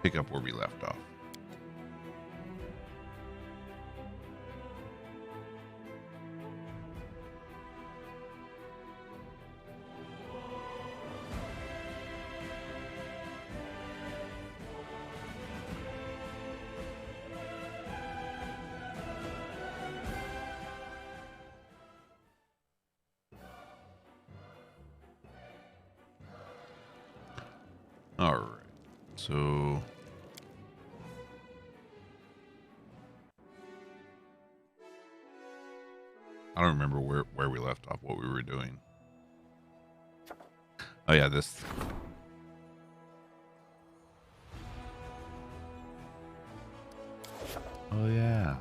pick up where we left off. All right, so I don't remember where we left off, what we were doing. Oh yeah, this. Oh yeah.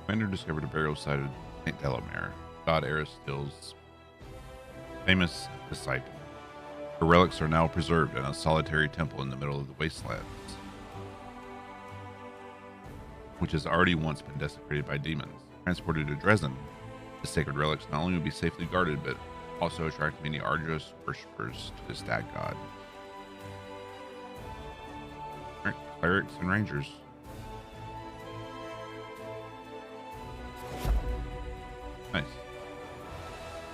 Commander discovered a burial site of Saint Delamere, god Aristotle's famous disciple. Her relics are now preserved in a solitary temple in the middle of the wastelands, which has already once been desecrated by demons. Transported to Dresden, the sacred relics not only will be safely guarded, but also attract many arduous worshippers to the stag god. Alright, clerics and rangers. Nice.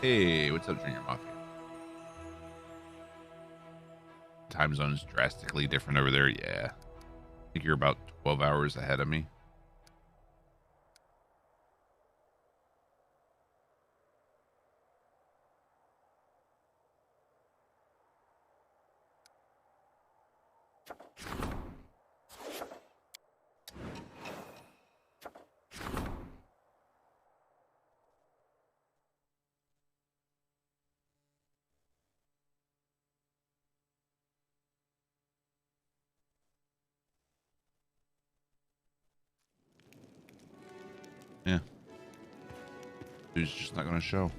Hey, what's up, Junior Mafia? Time zone's drastically different over there. Yeah. I think you're about 12 hours ahead of me. Yeah. Dude's just not going to show.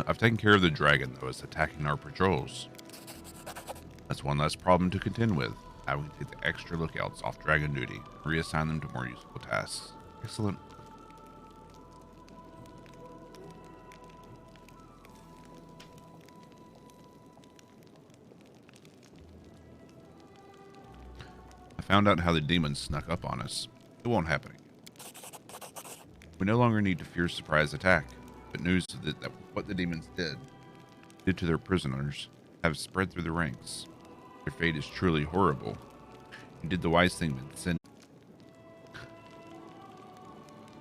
I've taken care of the dragon, though. It's attacking our patrols. That's one less problem to contend with. Now we can take the extra lookouts off dragon duty and reassign them to more useful tasks. Excellent. I found out how the demons snuck up on us. It won't happen again. We no longer need to fear surprise attack, but news that what the demons did to their prisoners have spread through the ranks. Their fate is truly horrible. You did the wise thing to send.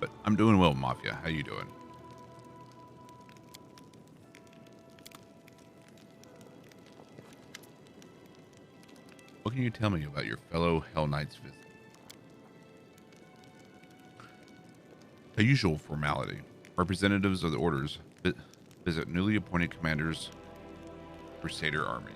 But I'm doing well, Mafia. How you doing? What can you tell me about your fellow Hell Knights visit? A usual formality. Representatives of the orders visit newly appointed commanders of Crusader armies.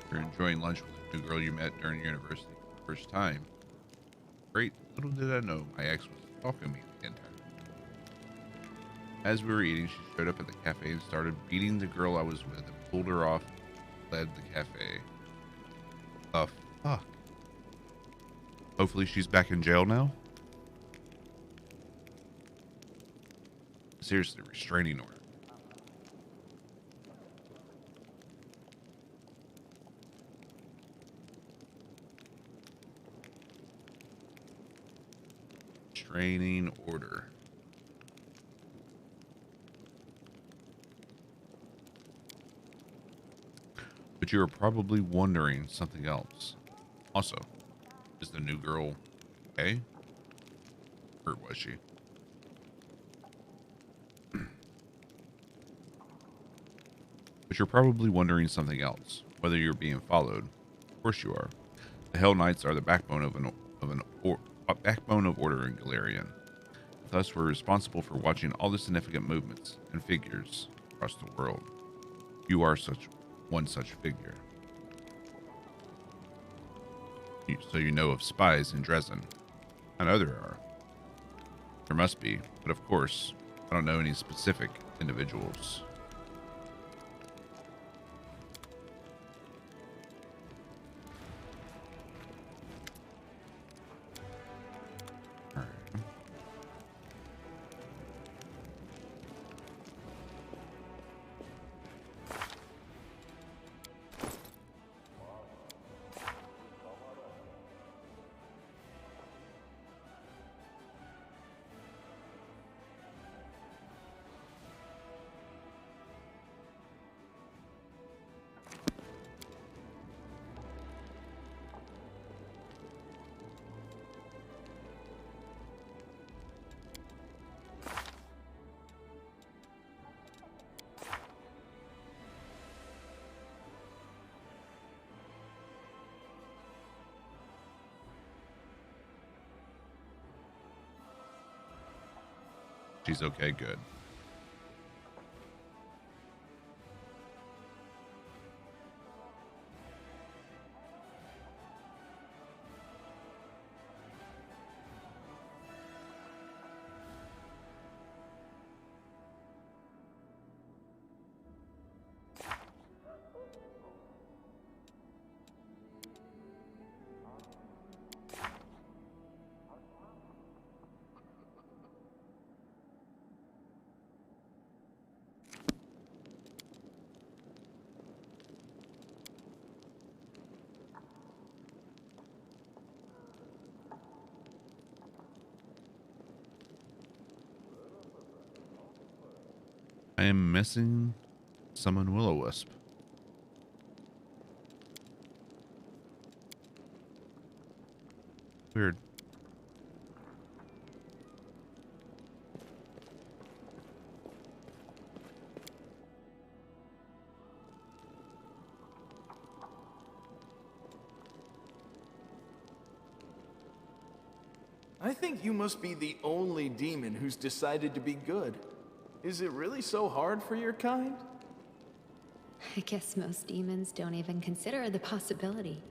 You're enjoying lunch with a new girl you met during university for the first time. Great. Little did I know my ex was stalking me the entire time. As we were eating, she showed up at the cafe and started beating the girl I was with and pulled her off and fled the cafe. The fuck? Hopefully she's back in jail now? Seriously, restraining order. Restraining order. But you're probably wondering something else. Also, is the new girl okay? Or was she? But you're probably wondering something else. Whether you're being followed. Of course you are. The Hell Knights are the backbone backbone of order in Galarian. Thus, we're responsible for watching all the significant movements and figures across the world. You are one such figure. So you know of spies in Dresden. I know there are. There must be, but of course, I don't know any specific individuals. All right. She's okay, good. I am missing summon Will-O-Wisp. Weird. I think you must be the only demon who's decided to be good. Is it really so hard for your kind? I guess most demons don't even consider the possibility.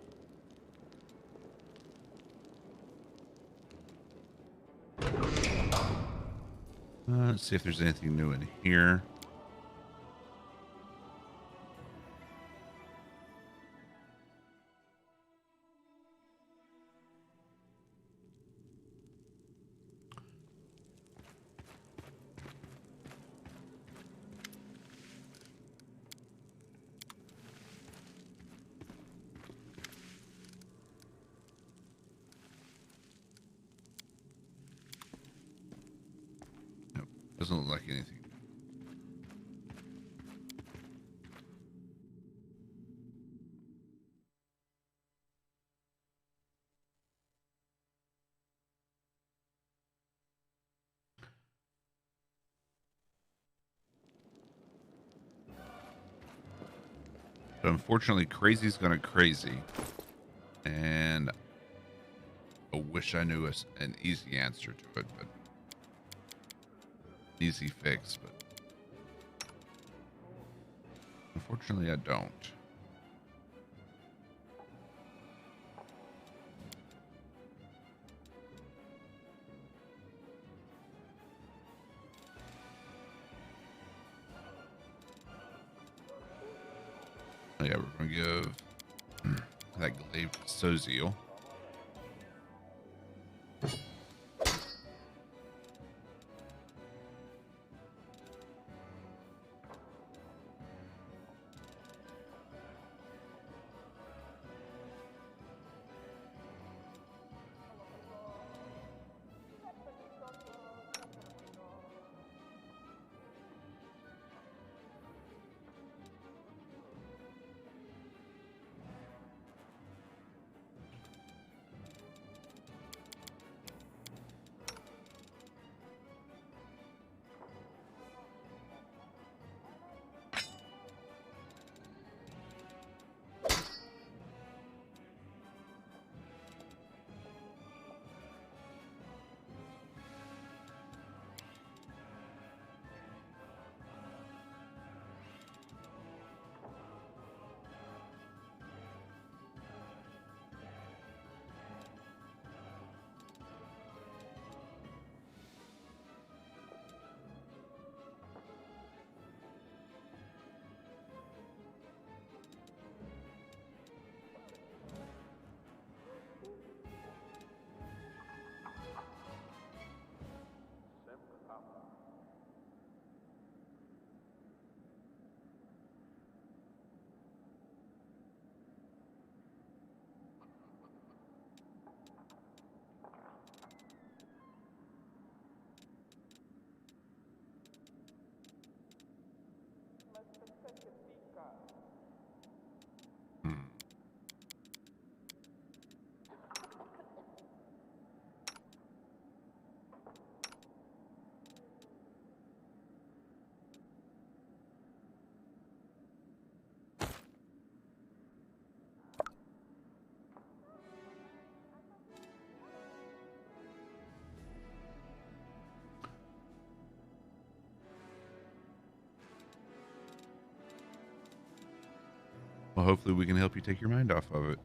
Let's see if there's anything new in here. Nope, doesn't look like anything. But unfortunately, crazy's gonna crazy. And I wish I knew an easy answer to it, but easy fix, but unfortunately I don't. Oh yeah, we're gonna give that glaive to Soziel. Well, hopefully we can help you take your mind off of it.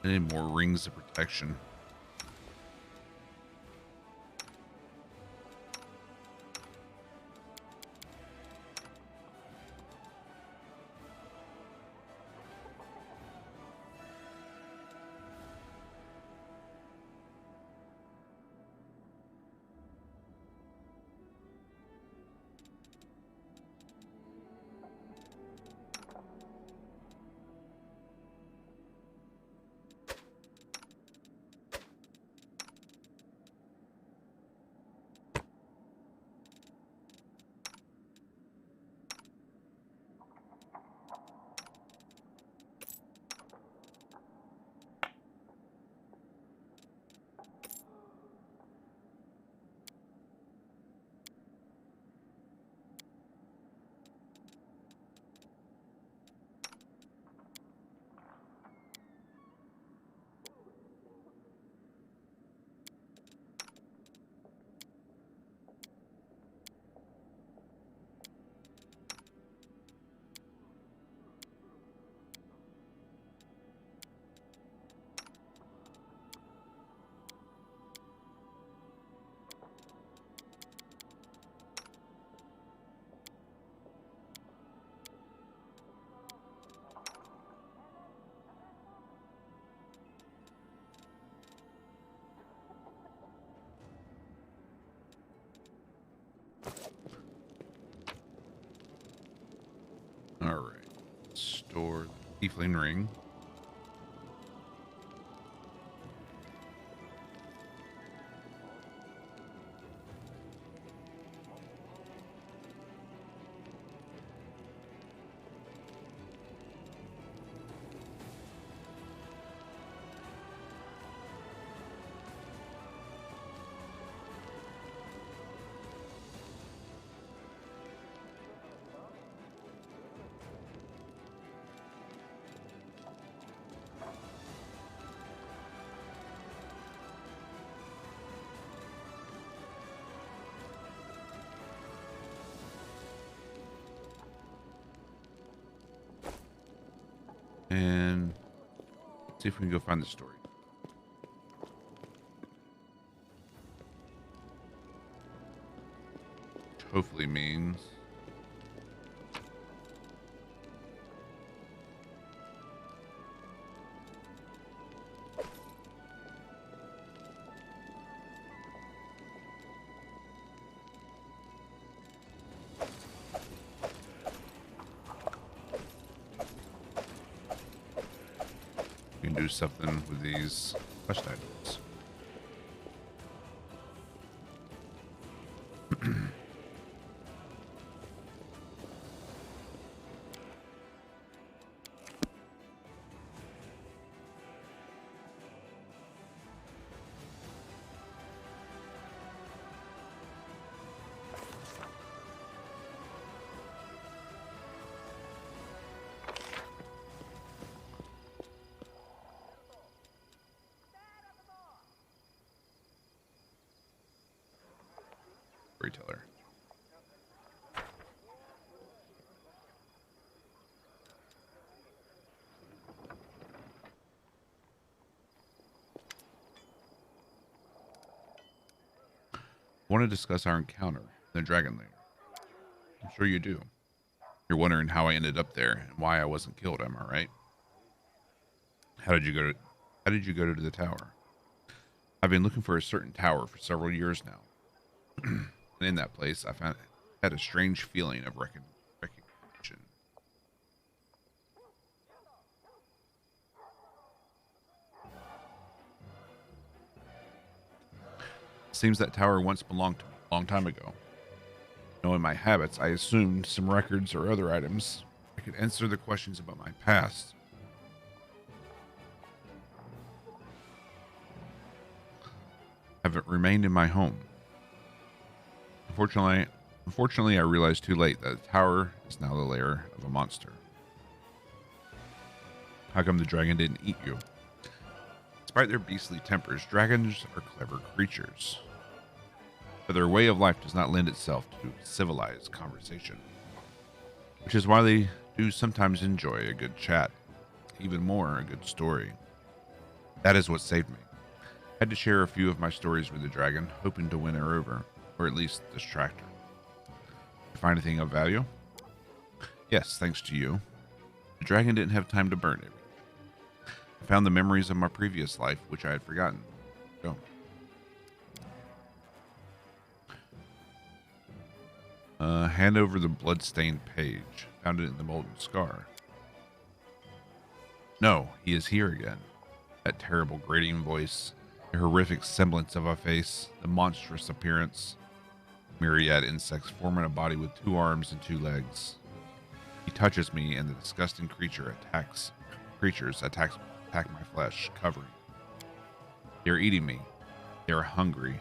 I need more rings of protection. door, the tiefling ring. And see if we can go find the story. Which hopefully means we can do something with these quest items. Storyteller. I want to discuss our encounter in the Dragon Lair. I'm sure you do. You're wondering how I ended up there and why I wasn't killed, am I right? How did you go to the tower? I've been looking for a certain tower for several years now. And in that place, had a strange feeling of recognition. Seems that tower once belonged to me a long time ago. Knowing my habits, I assumed some records or other items I could answer the questions about my past. Have remained in my home. Unfortunately, I realized too late that the tower is now the lair of a monster. How come the dragon didn't eat you? Despite their beastly tempers, dragons are clever creatures. But their way of life does not lend itself to civilized conversation. Which is why they do sometimes enjoy a good chat. Even more, a good story. That is what saved me. I had to share a few of my stories with the dragon, hoping to win her over, or at least distract her. Did you find anything of value? Yes, thanks to you. The dragon didn't have time to burn it. I found the memories of my previous life, which I had forgotten. Go. Hand over the blood-stained page. Found it in the molten scar. No, he is here again. That terrible grating voice, the horrific semblance of a face, the monstrous appearance. Myriad insects forming a body with 2 arms and 2 legs. He touches me, and the disgusting attack my flesh, covering. They are eating me. They are hungry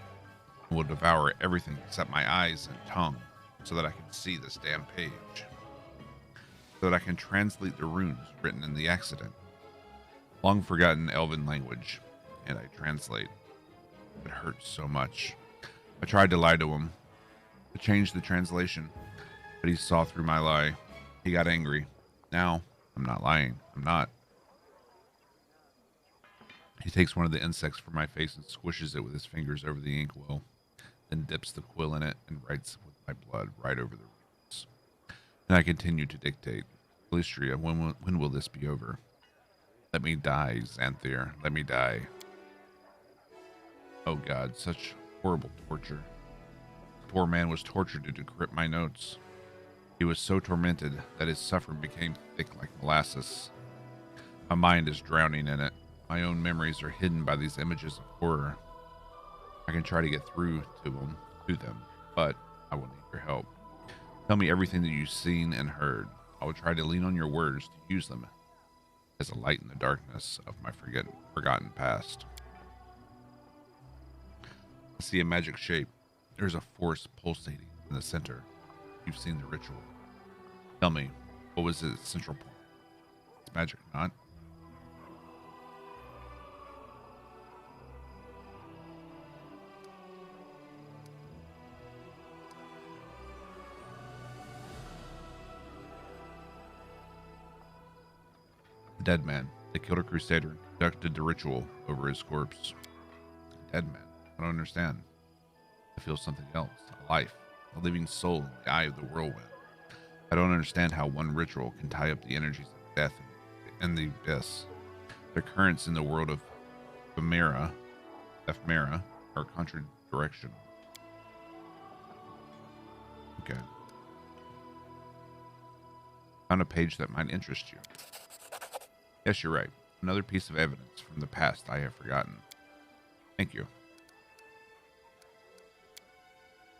and will devour everything except my eyes and tongue, so that I can see this damn page. So that I can translate the runes written in the accident. Long forgotten elven language, and I translate. It hurts so much. I tried to lie to him, to change the translation, but he saw through my lie. He got angry. Now, I'm not lying. I'm not. He takes one of the insects from my face and squishes it with his fingers over the inkwell, then dips the quill in it and writes with my blood right over the runes. And I continue to dictate. Calistria, when will this be over? Let me die, Xanthir. Let me die. Oh God, such horrible torture. The poor man was tortured to decrypt my notes. He was so tormented that his suffering became thick like molasses. My mind is drowning in it. My own memories are hidden by these images of horror. I can try to get through to them, but I will need your help. Tell me everything that you've seen and heard. I will try to lean on your words to use them as a light in the darkness of my forgotten past. I see a magic shape. There's a force pulsating in the center. You've seen the ritual. Tell me, what was its central point? It's magic, not? The dead man. They killed a crusader and conducted the ritual over his corpse. Dead man. I don't understand. I feel something else. A life. A living soul in the eye of the whirlwind. I don't understand how one ritual can tie up the energies of death and the abyss. The currents in the world of ephemera are contradirectional. Okay. Found a page that might interest you. Yes, you're right. Another piece of evidence from the past I have forgotten. Thank you.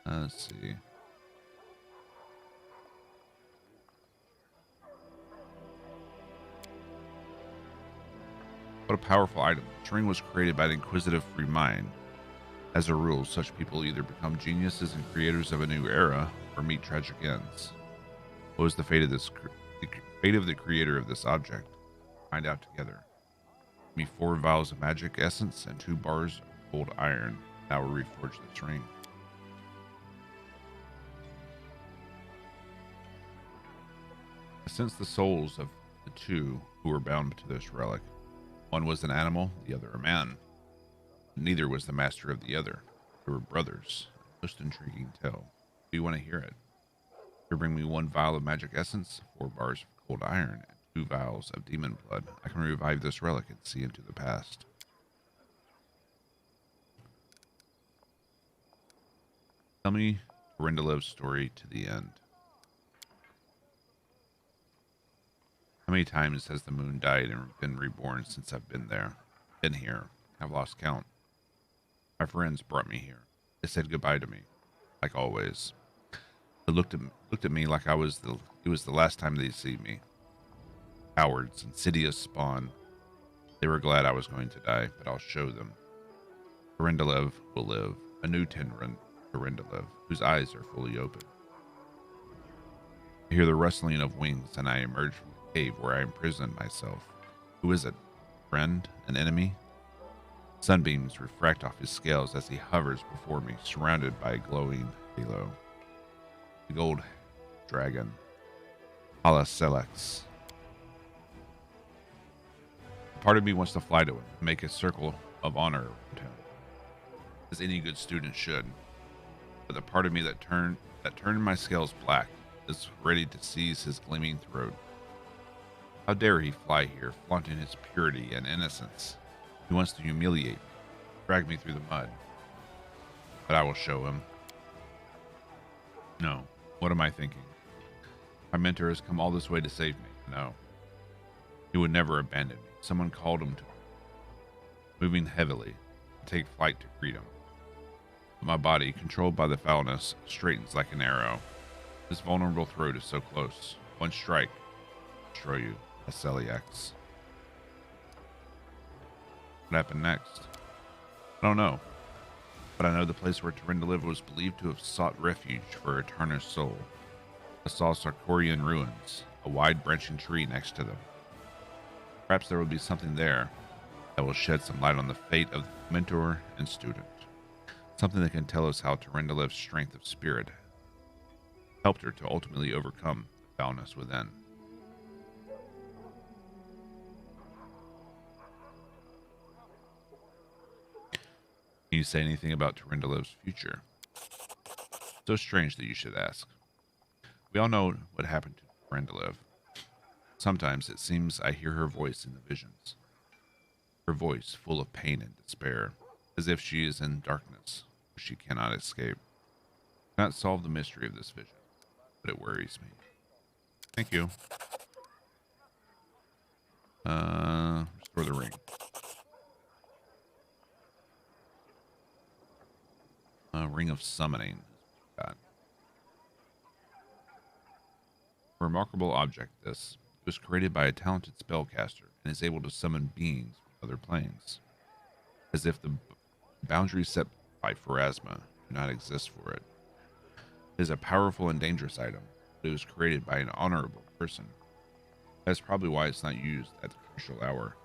Let's see. What a powerful item. This ring was created by the inquisitive free mind. As a rule, such people either become geniuses and creators of a new era or meet tragic ends. What was the fate of the creator of this object? Find out together. Give me 4 vials of magic essence and 2 bars of cold iron. Now we'll reforge this ring. I sense the souls of the 2 who were bound to this relic. One was an animal, the other a man. Neither was the master of the other. They were brothers. A most intriguing tale. Do you want to hear it? Here, bring me 1 vial of magic essence, 4 bars of cold iron, and 2 vials of demon blood. I can revive this relic and see into the past. Tell me Rindalev's story to the end. How many times has the moon died and been reborn since I've been here? I've lost count. My friends brought me here. They said goodbye to me, like always. They looked at me like it was the last time they'd see me. Cowards, insidious spawn. They were glad I was going to die, but I'll show them. Rindalev will live, a new Rindalev, whose eyes are fully open. I hear the rustling of wings, and I emerge from the cave where I imprisoned myself. Who is it? Friend? An enemy? Sunbeams refract off his scales as he hovers before me, surrounded by a glowing halo. The gold dragon, Alaselex. Part of me wants to fly to him, make a circle of honor around him, as any good student should. But the part of me that turned my scales black is ready to seize his gleaming throat. How dare he fly here, flaunting his purity and innocence? He wants to humiliate me, drag me through the mud. But I will show him. No, what am I thinking? My mentor has come all this way to save me. No. He would never abandon me. Someone called him to him, moving heavily, to take flight to freedom. But my body, controlled by the foulness, straightens like an arrow. This vulnerable throat is so close. One strike, destroy you, Aseliax. What happened next? I don't know. But I know the place where Tyrindalev was believed to have sought refuge for her tarnished soul. I saw Sarkorian ruins, a wide branching tree next to them. Perhaps there will be something there that will shed some light on the fate of the mentor and student. Something that can tell us how Tyrindalev's strength of spirit helped her to ultimately overcome the foulness within. Can you say anything about Tyrindalev's future? So strange that you should ask. We all know what happened to Tyrindalev. Sometimes it seems I hear her voice in the visions. Her voice full of pain and despair, as if she is in darkness, which she cannot escape. I cannot solve the mystery of this vision, but it worries me. Thank you. Restore the ring. Ring of Summoning. Got. Remarkable object, this. It was created by a talented spellcaster and is able to summon beings from other planes, as if the boundaries set by Pharasma do not exist for it. It is a powerful and dangerous item, but it was created by an honorable person. That's probably why it's not used at the crucial hour.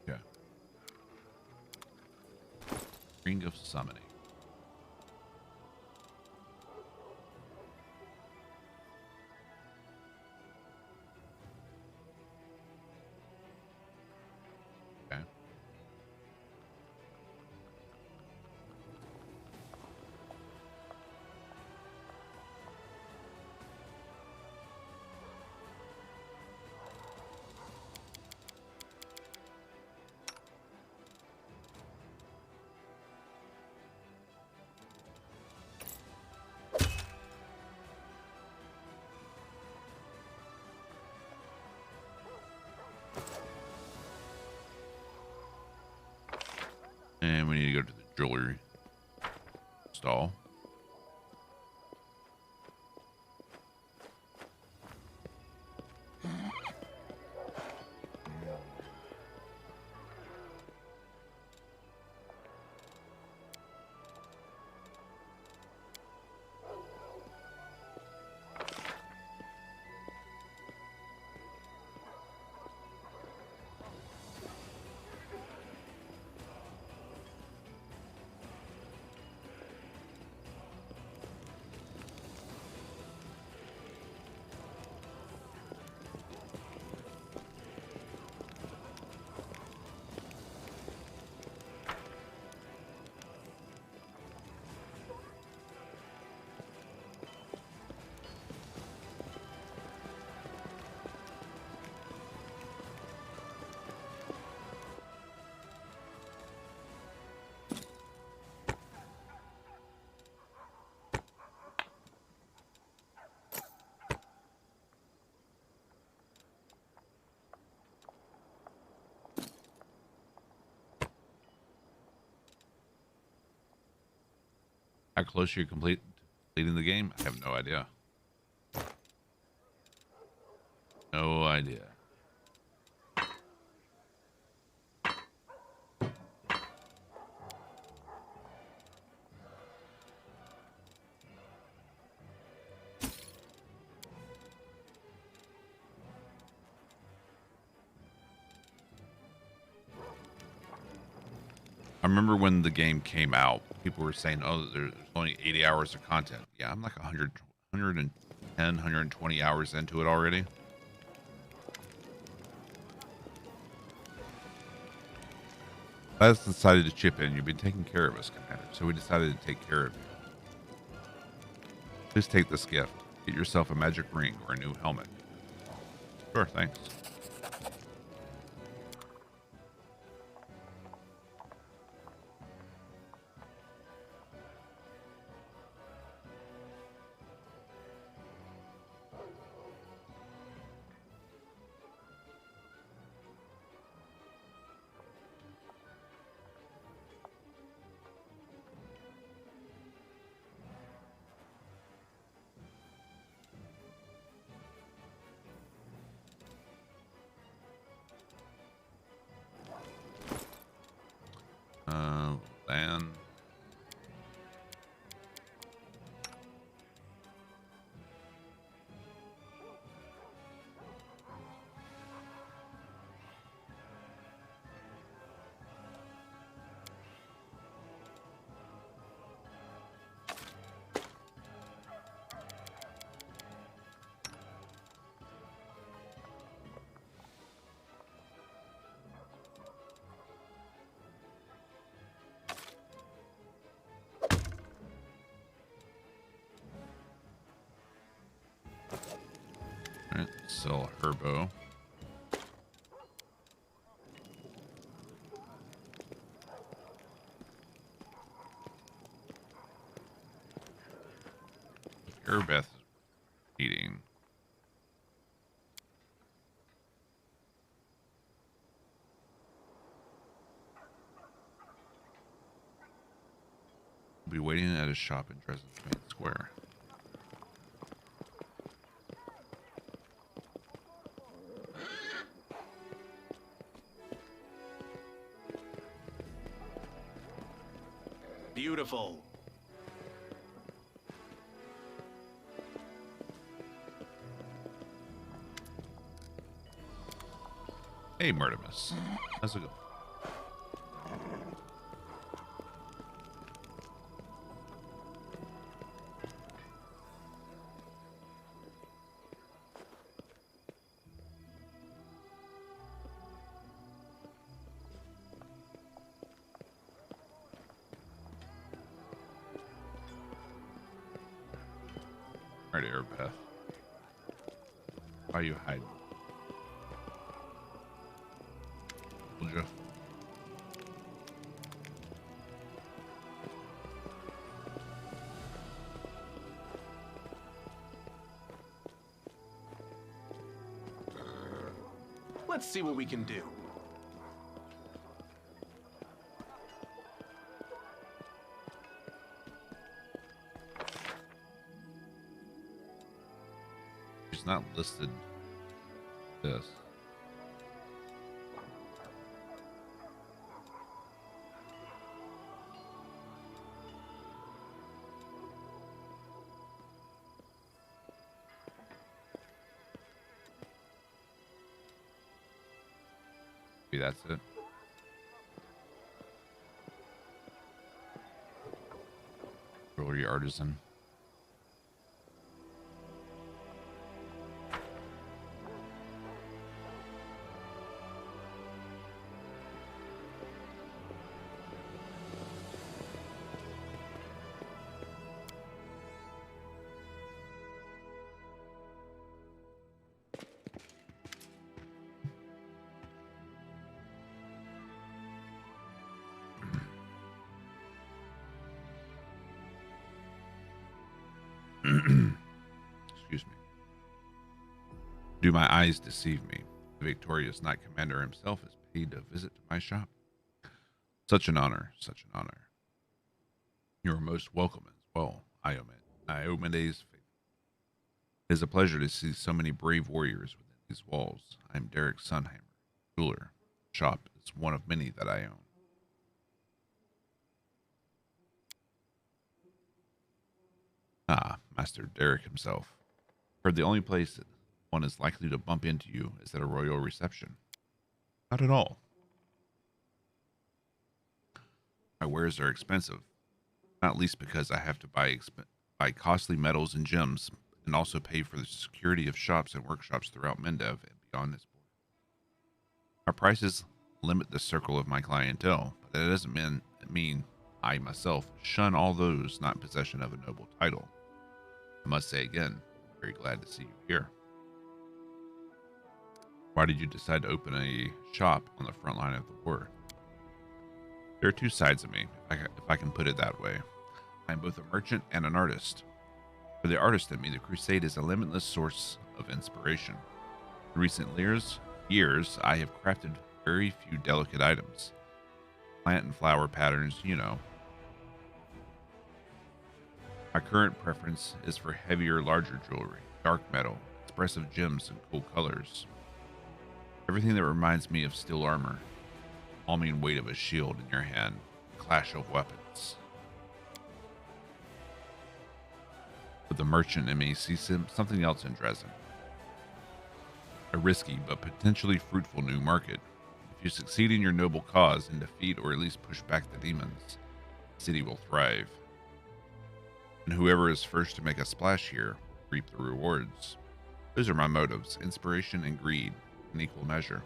Yeah. Ring of Summoning. Okay. And we need to go to the jewelry stall. How close are you completing the game? I have no idea. No idea. I remember when the game came out, people were saying, oh, there's only 80 hours of content. Yeah, I'm like 110, 120 hours into it already. I just decided to chip in. You've been taking care of us, Commander, so we decided to take care of you. Please take this gift. Get yourself a magic ring or a new helmet. Sure, thanks. Then Sell herbo. Airbeth is eating. We'll be waiting at a shop in Dresden's main square. Beautiful. Hey, Murtimus. How's it going? Alright, Airbeth. Why are you hiding? Told you. Let's see what we can do. She's not listed. This. Maybe that's it. Jewelry artisan. Excuse me. Do my eyes deceive me? The victorious knight commander himself is paid a visit to my shop. Such an honor, such an honor. You are most welcome as well, Iomedes. It is a pleasure to see so many brave warriors within these walls. I am Derek Sunheimer, jeweler. The shop is one of many that I own. Ah, Master Derek himself. Heard the only place that one is likely to bump into you is at a royal reception. Not at all. My wares are expensive, not least because I have to buy costly metals and gems, and also pay for the security of shops and workshops throughout Mendev and beyond this border. Our prices limit the circle of my clientele, but that doesn't mean I myself shun all those not in possession of a noble title. I must say again, very glad to see you here. Why did you decide to open a shop on the front line of the war? There are two sides of me, if I can put it that way. I am both a merchant and an artist. For the artist in me, the crusade is a limitless source of inspiration. In recent years, I have crafted very few delicate items. Plant and flower patterns, you know. My current preference is for heavier, larger jewelry, dark metal, expressive gems, and cool colors. Everything that reminds me of steel armor, calming weight of a shield in your hand, clash of weapons. But the merchant in me sees something else in Dresden. A risky but potentially fruitful new market. If you succeed in your noble cause and defeat or at least push back the demons, the city will thrive. And whoever is first to make a splash here, reap the rewards. Those are my motives, inspiration and greed, in equal measure.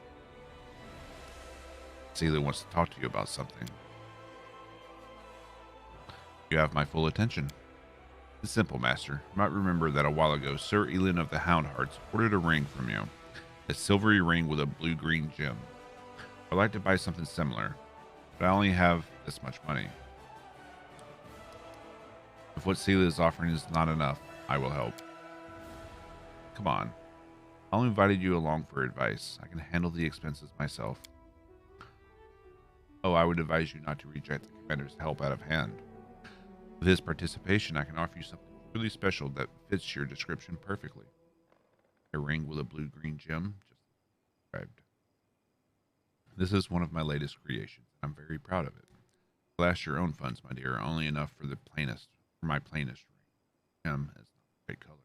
Celia wants to talk to you about something. You have my full attention. It's simple, Master. You might remember that a while ago, Sir Elin of the Hound Hearts ordered a ring from you. A silvery ring with a blue-green gem. I'd like to buy something similar, but I only have this much money. If what Seela is offering is not enough, I will help. Come on. I only invited you along for advice. I can handle the expenses myself. Oh, I would advise you not to reject the commander's help out of hand. With his participation, I can offer you something truly special that fits your description perfectly. A ring with a blue-green gem, just described. This is one of my latest creations. I'm very proud of it. Alas, your own funds, my dear, are only enough for my plainest ring. Gem is not the right color.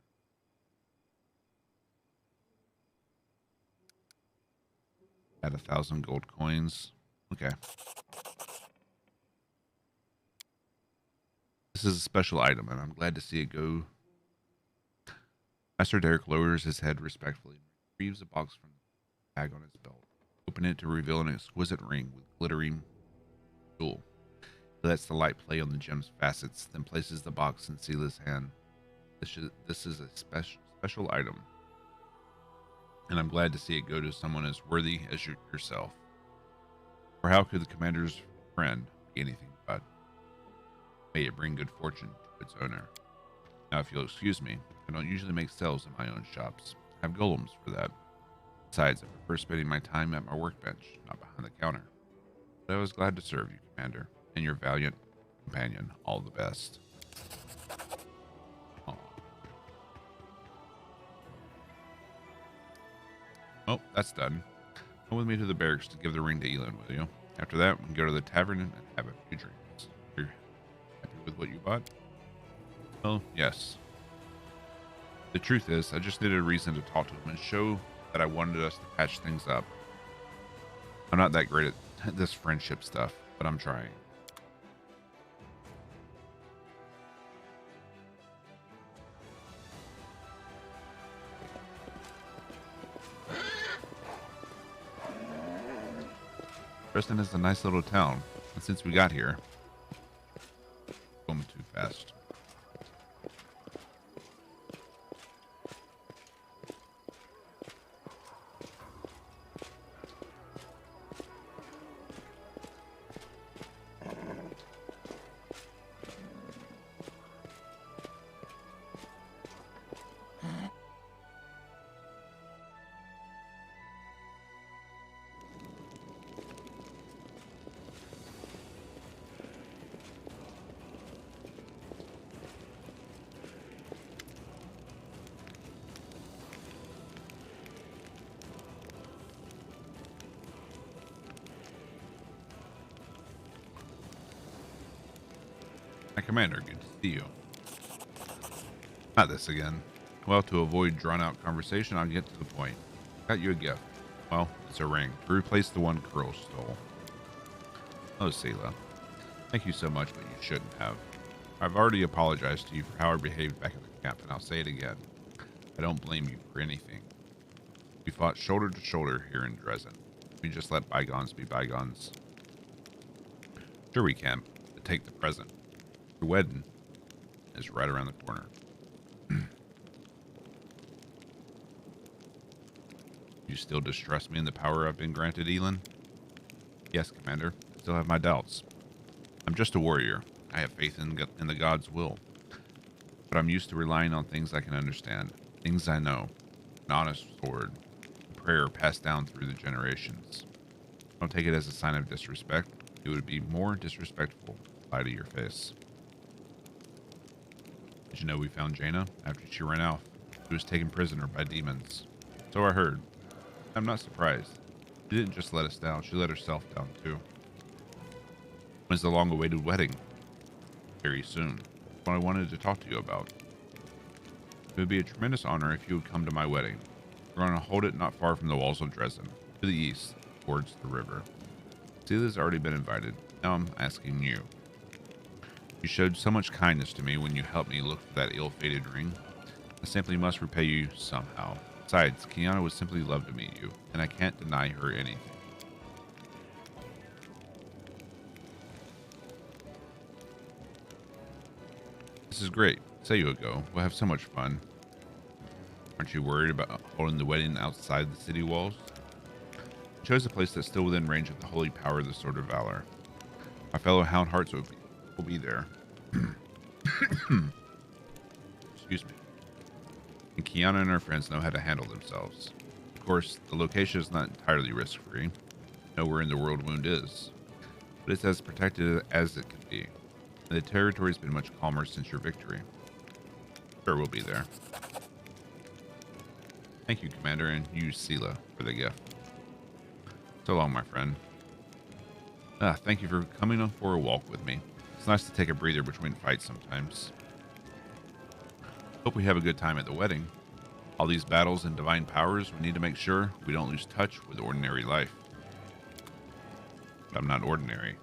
Add 1,000 gold coins. Okay. This is a special item, and I'm glad to see it go. Master Derek lowers his head respectfully and retrieves a box from the bag on his belt. Open it to reveal an exquisite ring with glittering jewel. He lets the light play on the gem's facets, then places the box in Seela's hand. This is a special item, and I'm glad to see it go to someone as worthy as yourself. For how could the commander's friend be anything but? May it bring good fortune to its owner. Now, if you'll excuse me, I don't usually make sales in my own shops. I have golems for that. Besides, I prefer spending my time at my workbench, not behind the counter. But I was glad to serve you, Commander, and your valiant companion. All the best. Aww. Oh, that's done. Come with me to the barracks to give the ring to Elin, will you? After that, we can go to the tavern and have a few drinks. You're happy with what you bought? Well, yes. The truth is, I just needed a reason to talk to him and show that I wanted us to patch things up. I'm not that great at this friendship stuff, but I'm trying. Dresden is a nice little town, and since we got here, going too fast. Commander, good to see you. Not this again. Well, to avoid drawn-out conversation, I'll get to the point. Got you a gift. Well, it's a ring to replace the one Curl stole. Oh, Seela. Thank you so much, but you shouldn't have. I've already apologized to you for how I behaved back at the camp, and I'll say it again. I don't blame you for anything. We fought shoulder to shoulder here in Dresden. We just let bygones be bygones. Sure we can, but take the present. Your wedding is right around the corner. You still distrust me in the power I've been granted, Elin? Yes, Commander. I still have my doubts. I'm just a warrior. I have faith in the God's will. But I'm used to relying on things I can understand. Things I know. An honest sword. A prayer passed down through the generations. Don't take it as a sign of disrespect. It would be more disrespectful to lie to your face. Did you know we found Jaina after she ran off? She was taken prisoner by demons. So I heard. I'm not surprised. She didn't just let us down, she let herself down too. When's the long-awaited wedding? Very soon. What I wanted to talk to you about. It would be a tremendous honor if you would come to my wedding. We're going to hold it not far from the walls of Dresden, to the east, towards the river. Seela's already been invited. Now I'm asking you. You showed so much kindness to me when you helped me look for that ill-fated ring. I simply must repay you somehow. Besides, Kiana would simply love to meet you, and I can't deny her anything. This is great. Say you'll go. We'll have so much fun. Aren't you worried about holding the wedding outside the city walls? We chose a place that's still within range of the holy power of the Sword of Valor. My fellow Hound Hearts will be there. Excuse me. And Kiana and her friends know how to handle themselves. Of course, the location is not entirely risk-free. Nowhere in the world Wound is. But it's as protected as it can be. And the territory's been much calmer since your victory. Sure, we'll be there. Thank you, Commander, and you, Sela, for the gift. So long, my friend. Thank you for coming on for a walk with me. It's nice to take a breather between fights sometimes. Hope we have a good time at the wedding. All these battles and divine powers, we need to make sure we don't lose touch with ordinary life. But I'm not ordinary.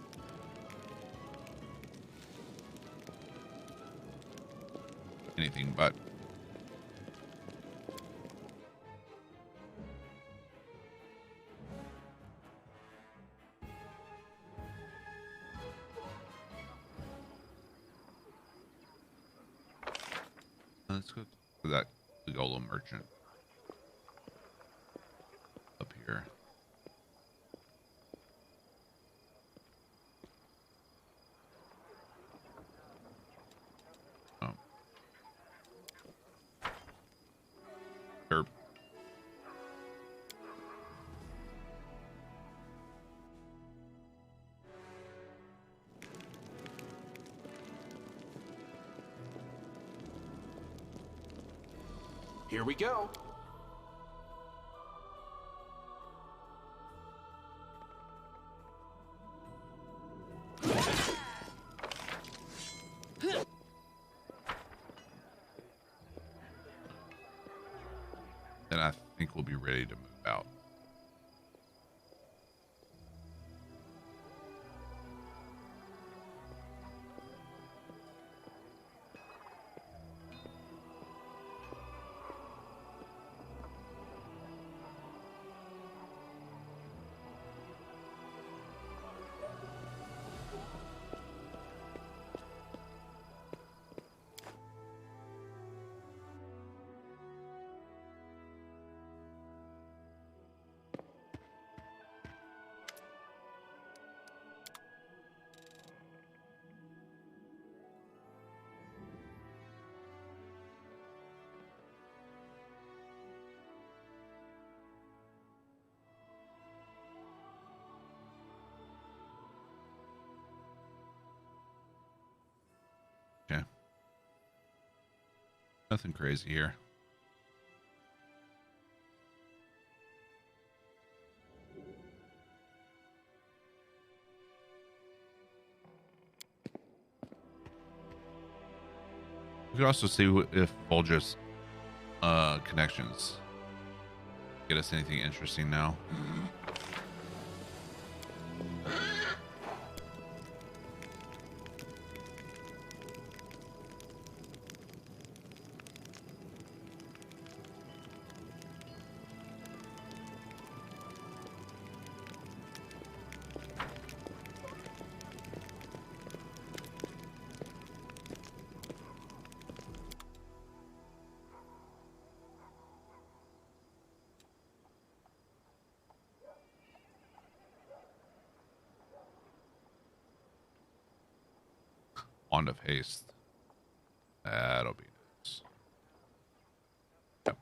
Anything but. Let's go to that golem merchant up here. Oh. Derp. Here we go. Then I think we'll be ready to move out. Okay. Nothing crazy here. We could also see if Volja's connections get us anything interesting now. Wand of Haste. That'll be nice. Yep.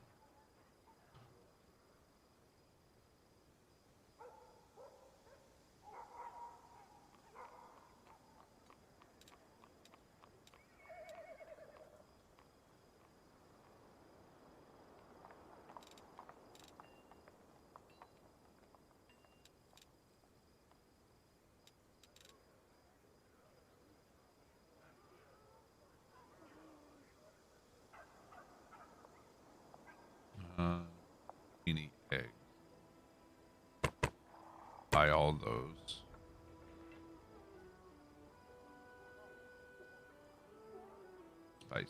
Any eggs. Buy all those. Spice.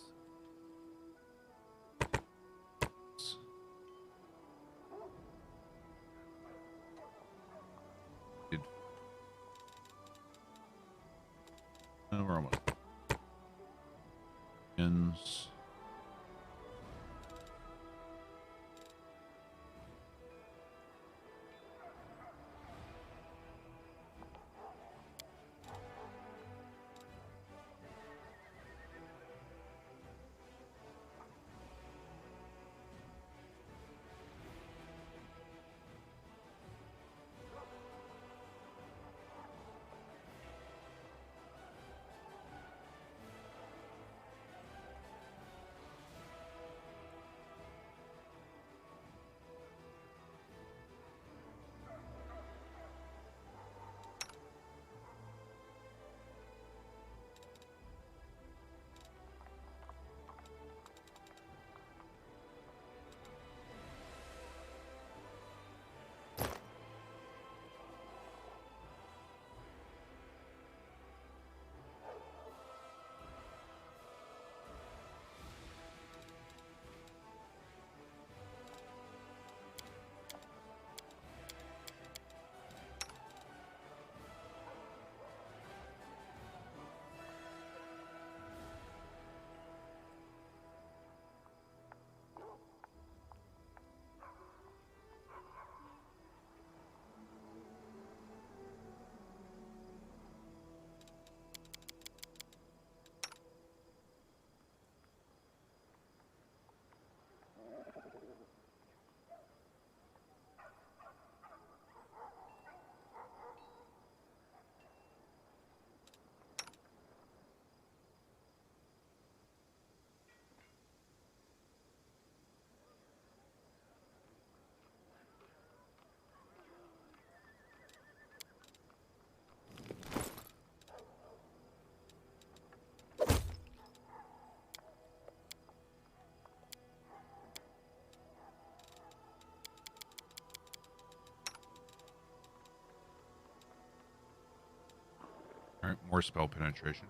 Did we're almost. Ins. All right, more spell penetration.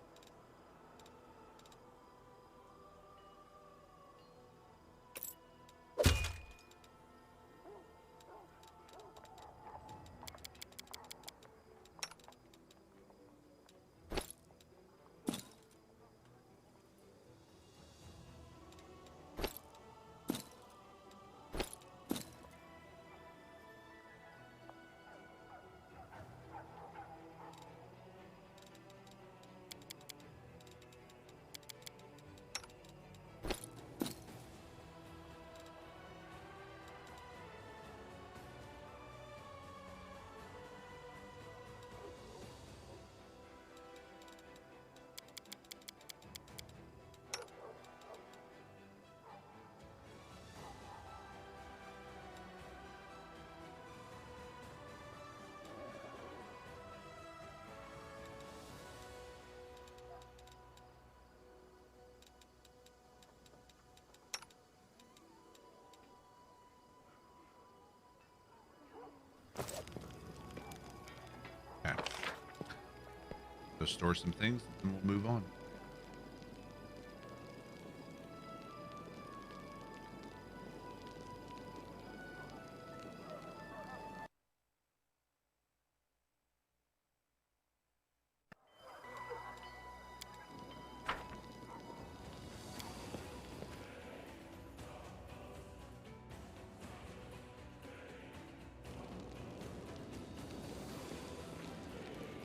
Okay. So store some things, and we'll move on.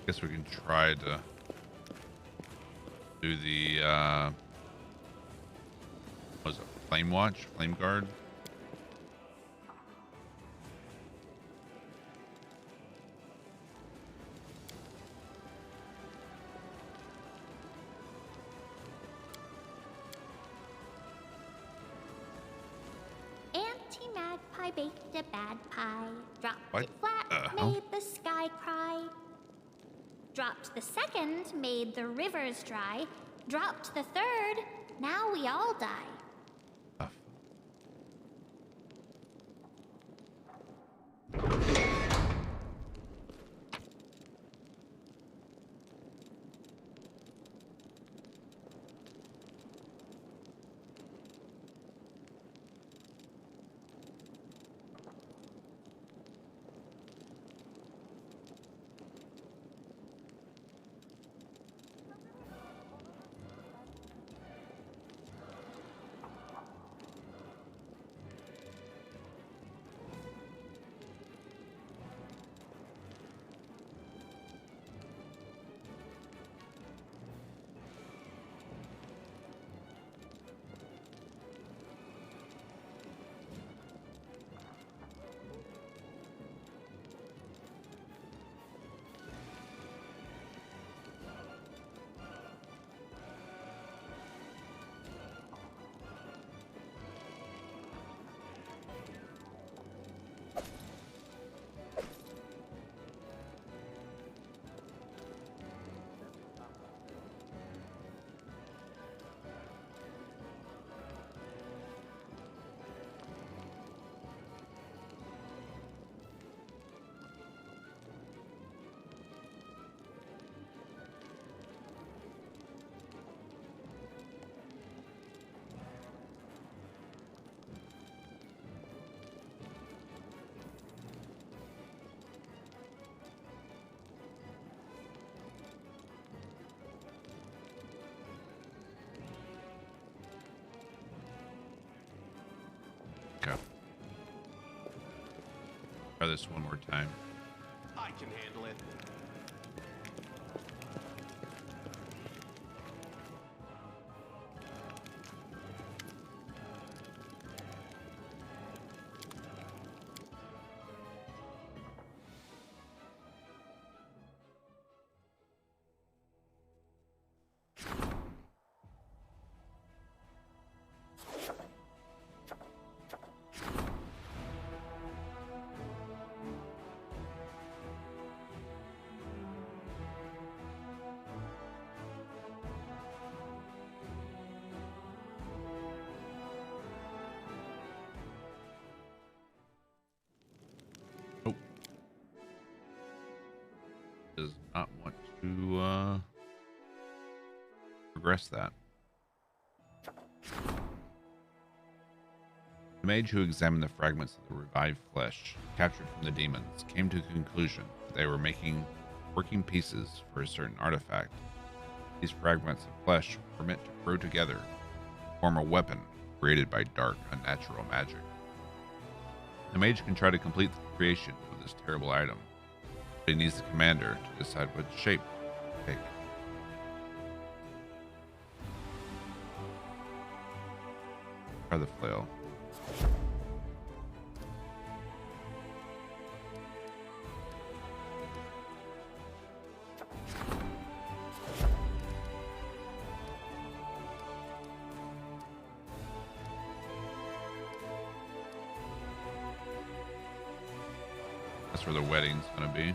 Guess we can try to do the what was it, flame watch, flame guard. Anti-magpie baked a bad pie, dropped What it flat, the hell? made the sky cry. Dropped the second, made the rivers dry. Dropped the third, now we all die. Try this one more time. I can handle it. Nope. Does not want to progress that. The mage who examined the fragments of the revived flesh captured from the demons came to the conclusion that they were making working pieces for a certain artifact. These fragments of flesh were meant to grow together, form a weapon created by dark, unnatural magic. The mage can try to complete the creation of this terrible item, but he needs the commander to decide what shape to take. Try the flail. That's where the wedding's gonna be.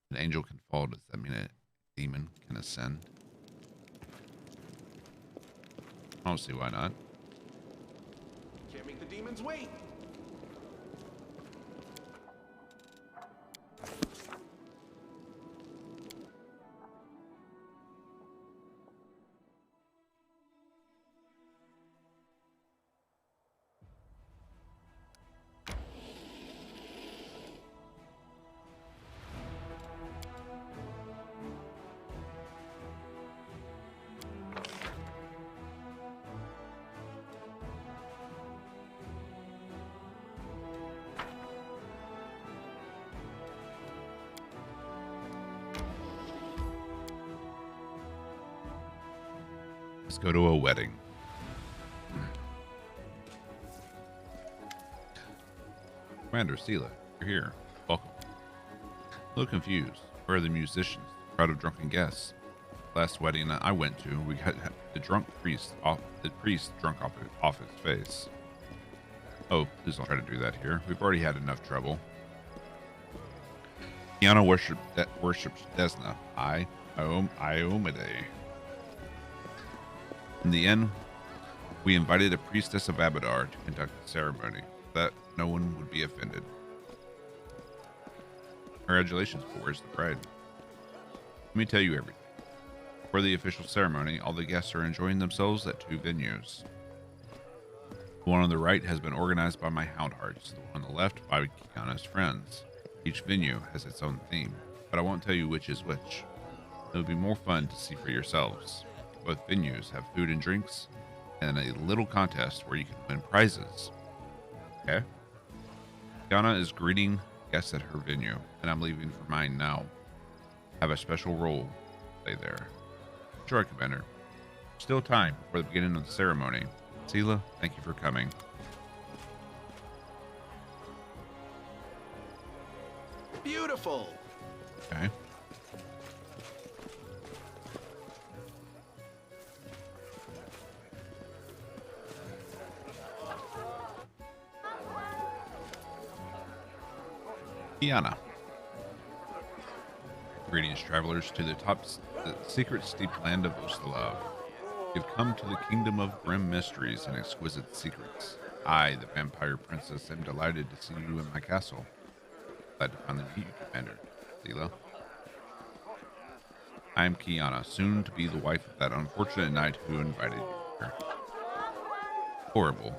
An angel can fall. Does that mean a demon can ascend? I don't see why not. Can't make the demons wait. Let's go to a wedding. Commander Sela, you're here. Welcome. A little confused. Where are the musicians? Crowd of drunken guests. Last wedding I went to, we got the priest drunk off his face. Oh, please don't try to do that here. We've already had enough trouble. Kiana worships Desna. Iomide. In the end, we invited a priestess of Abadar to conduct the ceremony, so that no one would be offended. Congratulations, but where's the bride? Let me tell you everything. For the official ceremony, all the guests are enjoying themselves at 2 venues. The one on the right has been organized by my Houndhearts, the one on the left by Kiana's friends. Each venue has its own theme, but I won't tell you which is which. It will be more fun to see for yourselves. Both venues have food and drinks, and a little contest where you can win prizes. Okay? Kiana is greeting guests at her venue, and I'm leaving for mine now. Have a special role to play there. Sure, Commander. Still time before the beginning of the ceremony. Sela, thank you for coming. Beautiful. Okay. Kiana. Greetings, travelers, to the secret steep land of Ustalav. You've come to the kingdom of grim mysteries and exquisite secrets. I, the vampire princess, am delighted to see you in my castle. Glad to finally meet you, Commander. Sela. I am Kiana, soon to be the wife of that unfortunate knight who invited you here. Horrible.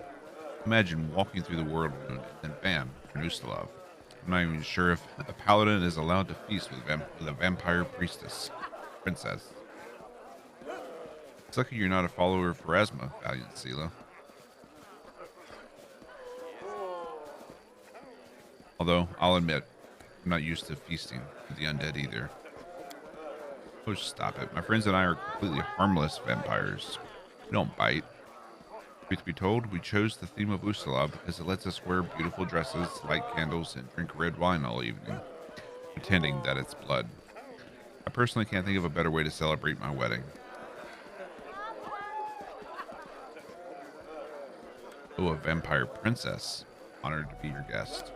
Imagine walking through the world and then bam, you're in Ustalav. I'm not even sure if a paladin is allowed to feast with a vampire princess. It's lucky you're not a follower of Pharasma, valiant Sela. Although, I'll admit, I'm not used to feasting with the undead either. Oh, stop it. My friends and I are completely harmless vampires. We don't bite. Truth be told, we chose the theme of Usala because it lets us wear beautiful dresses, light candles, and drink red wine all evening, pretending that it's blood. I personally can't think of a better way to celebrate my wedding. Oh, a vampire princess. Honored to be your guest.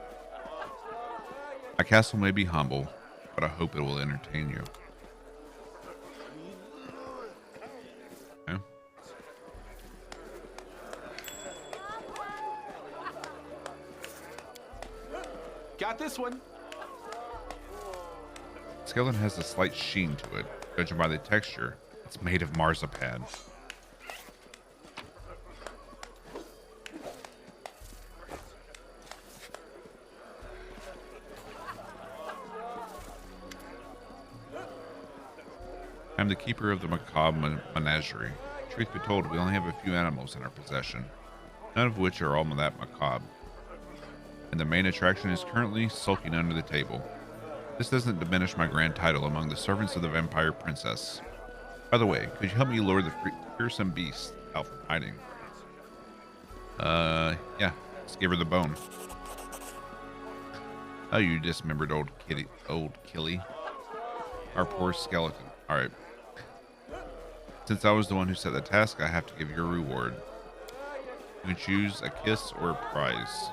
My castle may be humble, but I hope it will entertain you. Okay. Got this one. Skeleton has a slight sheen to it. Judging by the texture, it's made of marzipan. I'm the keeper of the macabre menagerie. Truth be told, we only have a few animals in our possession, none of which are all that macabre. And the main attraction is currently sulking under the table. This doesn't diminish my grand title among the servants of the vampire princess. By the way, could you help me lure the fearsome beast out from hiding? Yeah, let's give her the bone. Oh, you dismembered old Killy. Our poor skeleton. Alright. Since I was the one who set the task, I have to give you a reward. You can choose a kiss or a prize.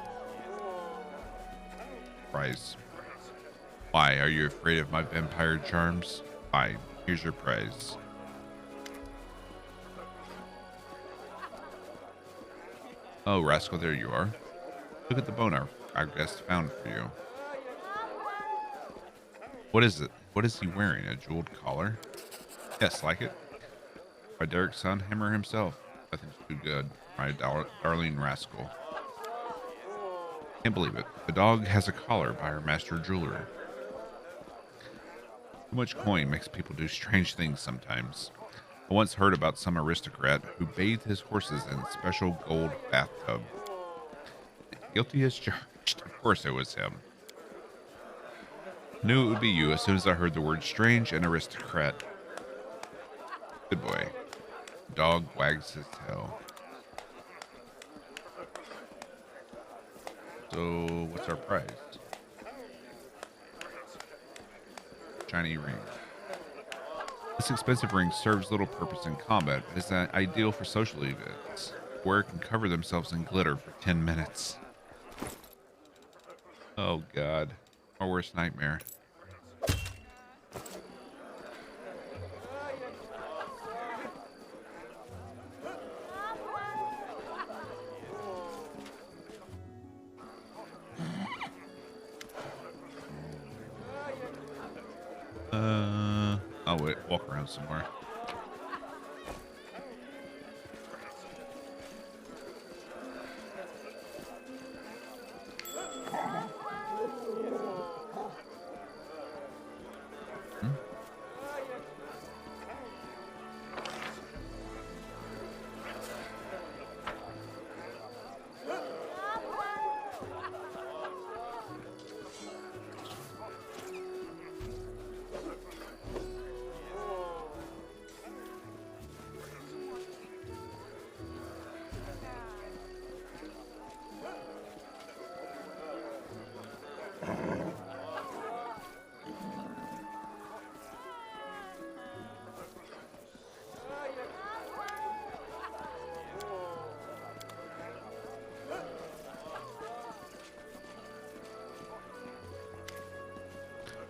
Prize. Why, are you afraid of my vampire charms? Fine, here's your prize. Oh, rascal, there you are. Look at the bone our guest found for you. What is it? What is he wearing? A jeweled collar? Yes, like it. By Derek's son, Hammer himself. Nothing's too good. My darling rascal. Can't believe it. The dog has a collar by her master jeweler. Too much coin makes people do strange things sometimes. I once heard about some aristocrat who bathed his horses in a special gold bathtub. Guilty as charged. Of course it was him. Knew it would be you as soon as I heard the word strange and aristocrat. Good boy. The dog wags his tail. So, what's our prize? Shiny ring. This expensive ring serves little purpose in combat, but is ideal for social events, where it can cover themselves in glitter for 10 minutes. Oh god. Our worst nightmare. I'll wait, walk around somewhere.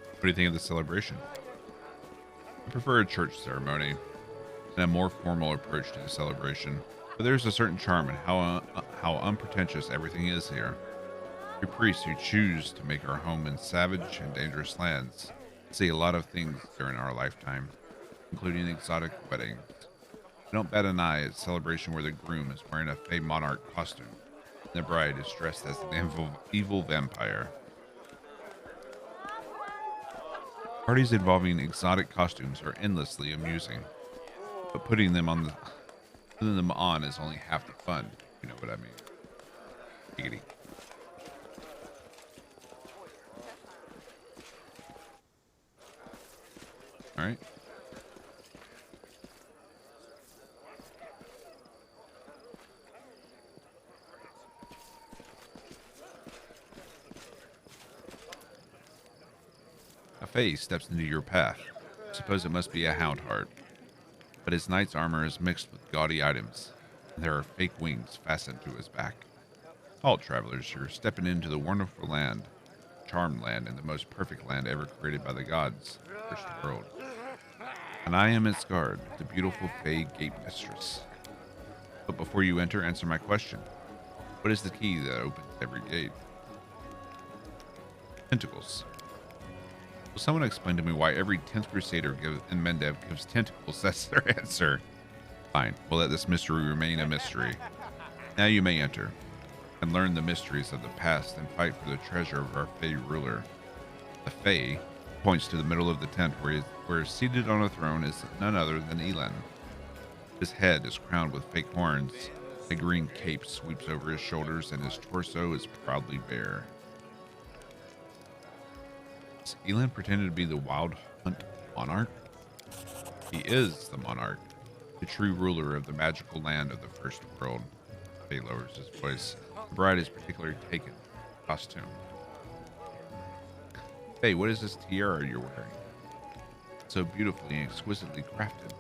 What do you think of the celebration? I prefer a church ceremony and a more formal approach to the celebration, but there's a certain charm in how unpretentious everything is here. We priests who choose to make our home in savage and dangerous lands see a lot of things during our lifetime, including exotic weddings. We don't bat an eye at a celebration where the groom is wearing a Fey Monarch costume and the bride is dressed as an evil vampire. Parties involving exotic costumes are endlessly amusing, but putting them on is only half the fun. You know what I mean? Giggity. All right. A Fae steps into your path. Suppose it must be a hound heart, but his knight's armor is mixed with gaudy items, and there are fake wings fastened to his back. Halt, travelers, you're stepping into the wonderful land, charmed land, and the most perfect land ever created by the gods, the first world. And I am its guard, the beautiful Fae Gate Mistress. But before you enter, answer my question. What is the key that opens every gate? Tentacles. Will someone explain to me why every 10th Crusader in Mendev gives tentacles? That's their answer. Fine, we'll let this mystery remain a mystery. Now you may enter, and learn the mysteries of the past and fight for the treasure of our Fae ruler. The Fae points to the middle of the tent where seated on a throne is none other than Elan. His head is crowned with fake horns, a green cape sweeps over his shoulders, and his torso is proudly bare. Has Elan pretended to be the Wild Hunt monarch? He is the monarch, the true ruler of the magical land of the first world. Faye lowers his voice. The bride is particularly taken. Costume. Hey, what is this tiara you're wearing? So beautifully and exquisitely crafted.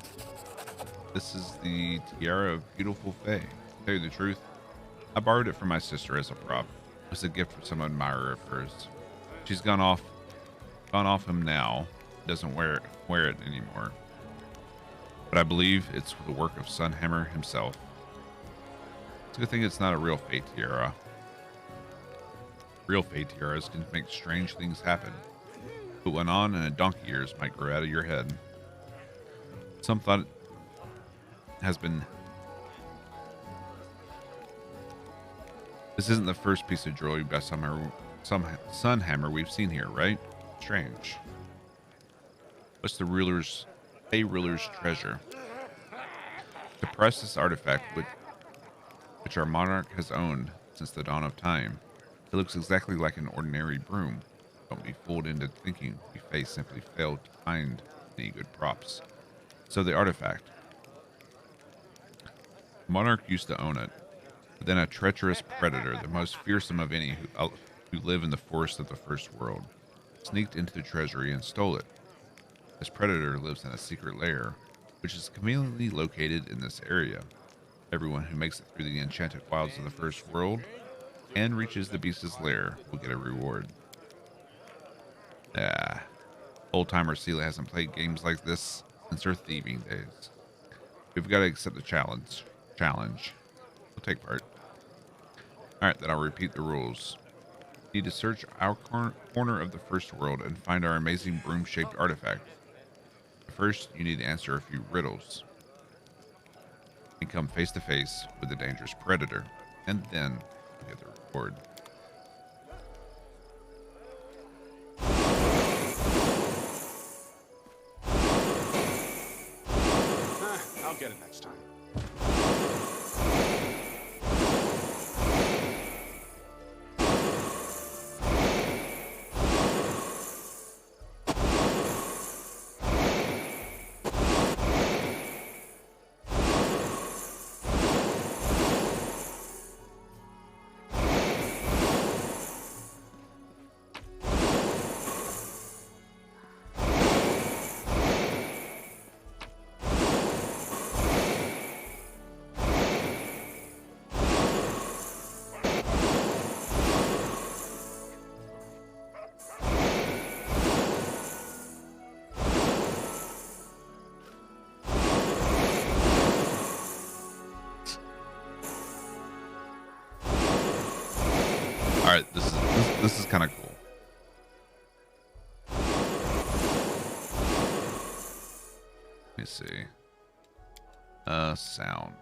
This is the tiara of beautiful Faye. To tell you the truth, I borrowed it from my sister as a prop. It was a gift from some admirer of hers. She's gone off him now. Doesn't wear it anymore. But I believe it's the work of Sunhammer himself. It's a good thing it's not a real Fae tiara. Real Fae tiaras can make strange things happen. Put one on and a donkey ears might grow out of your head. Some thought has been... This isn't the first piece of jewelry by Sunhammer we've seen here, right? Strange. What's the Fae ruler's treasure? To press this artifact, which our monarch has owned since the dawn of time, it looks exactly like an ordinary broom. Don't be fooled into thinking we Fae simply failed to find any good props. So the artifact. The monarch used to own it, but then a treacherous predator, the most fearsome of any who live in the forest of the first world, sneaked into the treasury and stole it. This predator lives in a secret lair, which is conveniently located in this area. Everyone who makes it through the enchanted wilds of the first world and reaches the beast's lair will get a reward. Old-timer Sela hasn't played games like this since her thieving days. We've got to accept the challenge. We'll take part. Alright, then I'll repeat the rules. You need to search our corner of the first world and find our amazing broom-shaped artifact. First, you need to answer a few riddles and come face to face with the dangerous predator, and then you get the reward. I'll get it next time. All right, this is kind of cool. Let me see. Sound.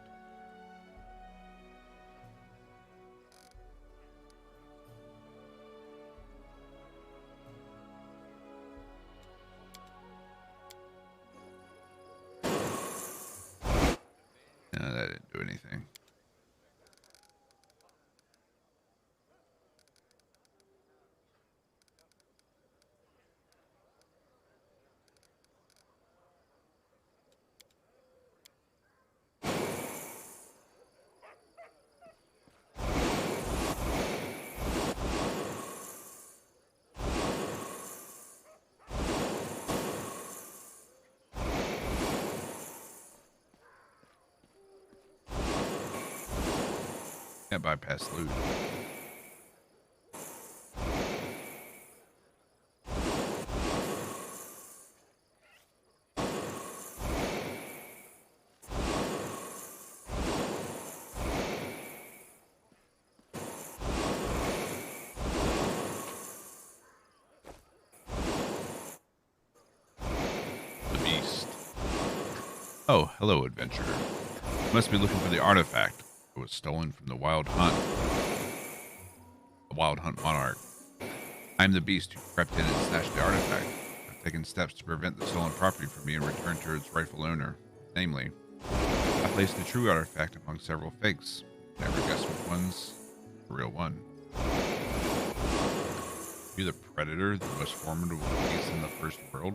anything. Can't bypass loot. The beast. Oh, hello, adventurer. You must be looking for the artifact that was stolen from the Wild Hunt. The Wild Hunt monarch. I am the beast who crept in and snatched the artifact. I've taken steps to prevent the stolen property from being returned to its rightful owner. Namely, I placed the true artifact among several fakes. Never guess which one's the real one. You're the predator, the most formidable beast in the first world?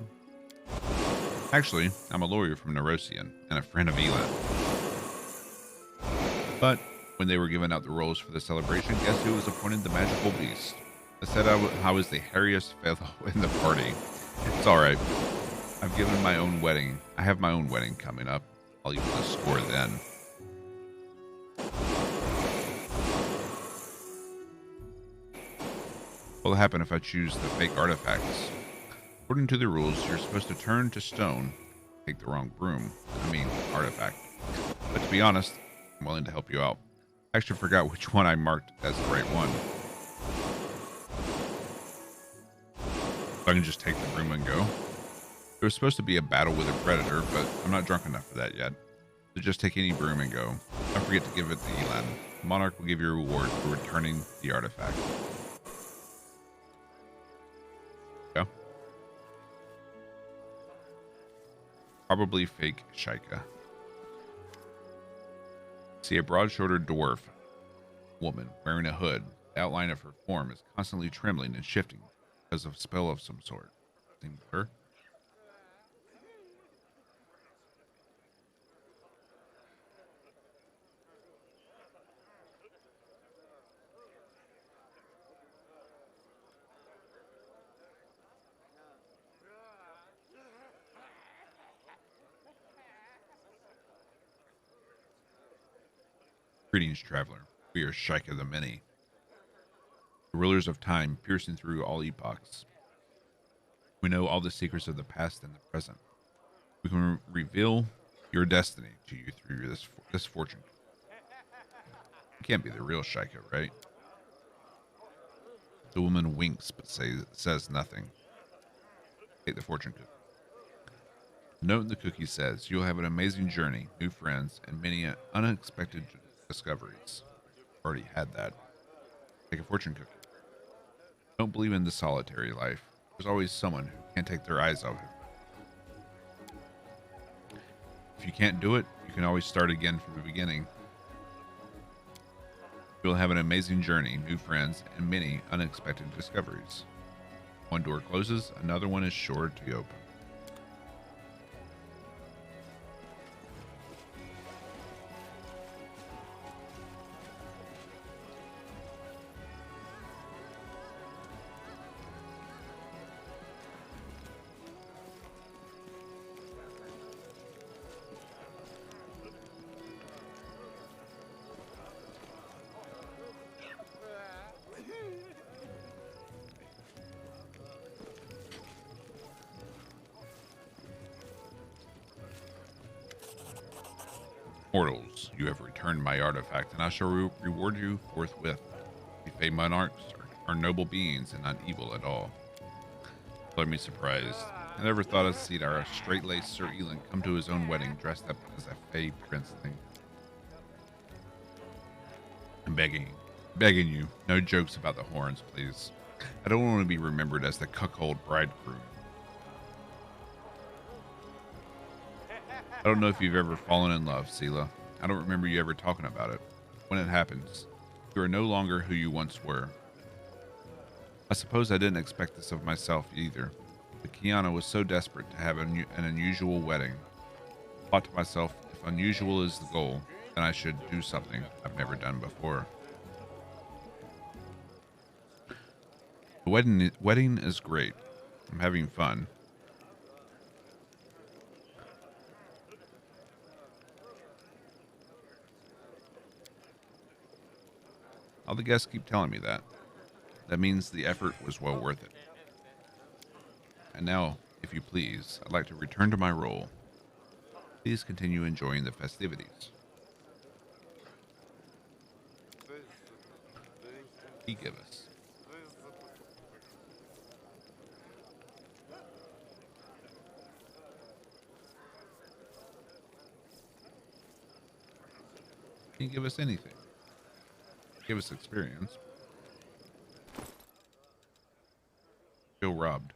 Actually, I'm a lawyer from Nerosian and a friend of Elan. But when they were giving out the roles for the celebration, guess who was appointed the magical beast? I said I was the hairiest fellow in the party. It's alright. I've given my own wedding. I have my own wedding coming up. I'll even the score then. What will happen if I choose the fake artifacts? According to the rules, you're supposed to turn to stone. Take the wrong broom. I mean, artifact. But to be honest, I'm willing to help you out. I actually forgot which one I marked as the right one. So I can just take the broom and go. There was supposed to be a battle with a predator, but I'm not drunk enough for that yet. So just take any broom and go. Don't forget to give it to Elan. The monarch will give you a reward for returning the artifact. Go. Probably fake Shika. See a broad-shouldered dwarf woman wearing a hood. The outline of her form is constantly trembling and shifting because of a spell of some sort. Seems her. Greetings, traveler. We are Shika the Many, the rulers of time, piercing through all epochs. We know all the secrets of the past and the present. We can reveal your destiny to you through this fortune. You can't be the real Shika, right? The woman winks but says nothing. Take the fortune cookie. The note in the cookie says, you'll have an amazing journey, new friends, and many unexpected discoveries. Already had that. Take a fortune cookie. Don't believe in the solitary life. There's always someone who can't take their eyes off it. If you can't do it, you can always start again from the beginning. You'll have an amazing journey, new friends, and many unexpected discoveries. One door closes, another one is sure to open. Mortals, you have returned my artifact, and I shall reward you forthwith. We Fey monarchs are noble beings and not evil at all. Let me surprised. I never thought I'd see our straight-laced Sir Elan come to his own wedding dressed up as a Fey princeling. I'm begging you, no jokes about the horns, please. I don't want to be remembered as the cuckold bridegroom. I don't know if you've ever fallen in love, Seela. I don't remember you ever talking about it. When it happens, you are no longer who you once were. I suppose I didn't expect this of myself either, but Kiana was so desperate to have an unusual wedding. I thought to myself, if unusual is the goal, then I should do something I've never done before. The wedding is great. I'm having fun. All the guests keep telling me that. That means the effort was well worth it. And now, if you please, I'd like to return to my role. Please continue enjoying the festivities. He give us. He give us anything. Give us experience. Feel robbed.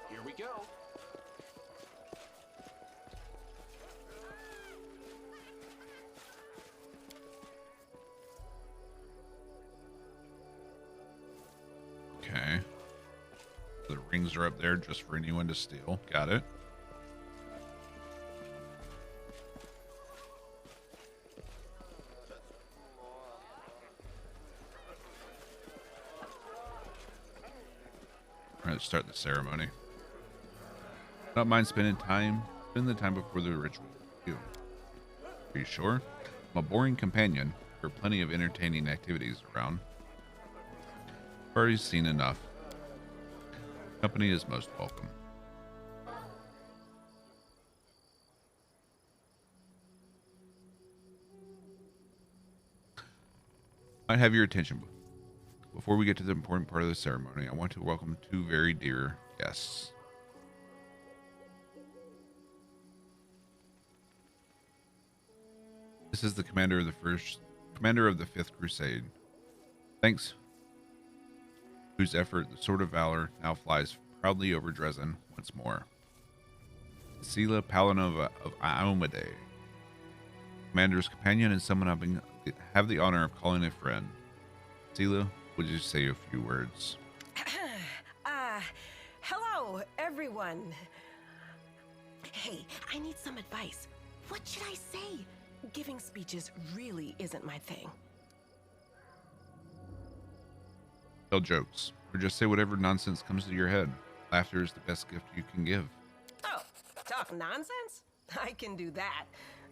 Here we go. Okay. The rings are up there just for anyone to steal. Got it. All right, let's start the ceremony. Not mind spend the time before the ritual. Are you sure? I'm a boring companion. There are plenty of entertaining activities around. I've already seen enough. Company is most welcome. Might have your attention. Before we get to the important part of the ceremony, I want to welcome two very dear guests. This is the commander of the 5th Crusade. Thanks. Whose effort the Sword of Valor now flies proudly over Dresden once more. Sela, Paladin of Iomade. Commander's companion and someone have the honor of calling a friend. Sela, would you say a few words? Hello, everyone. Hey, I need some advice. What should I say? Giving speeches really isn't my thing. Tell jokes, or just say whatever nonsense comes to your head. Laughter is the best gift you can give. Oh, talk nonsense? I can do that.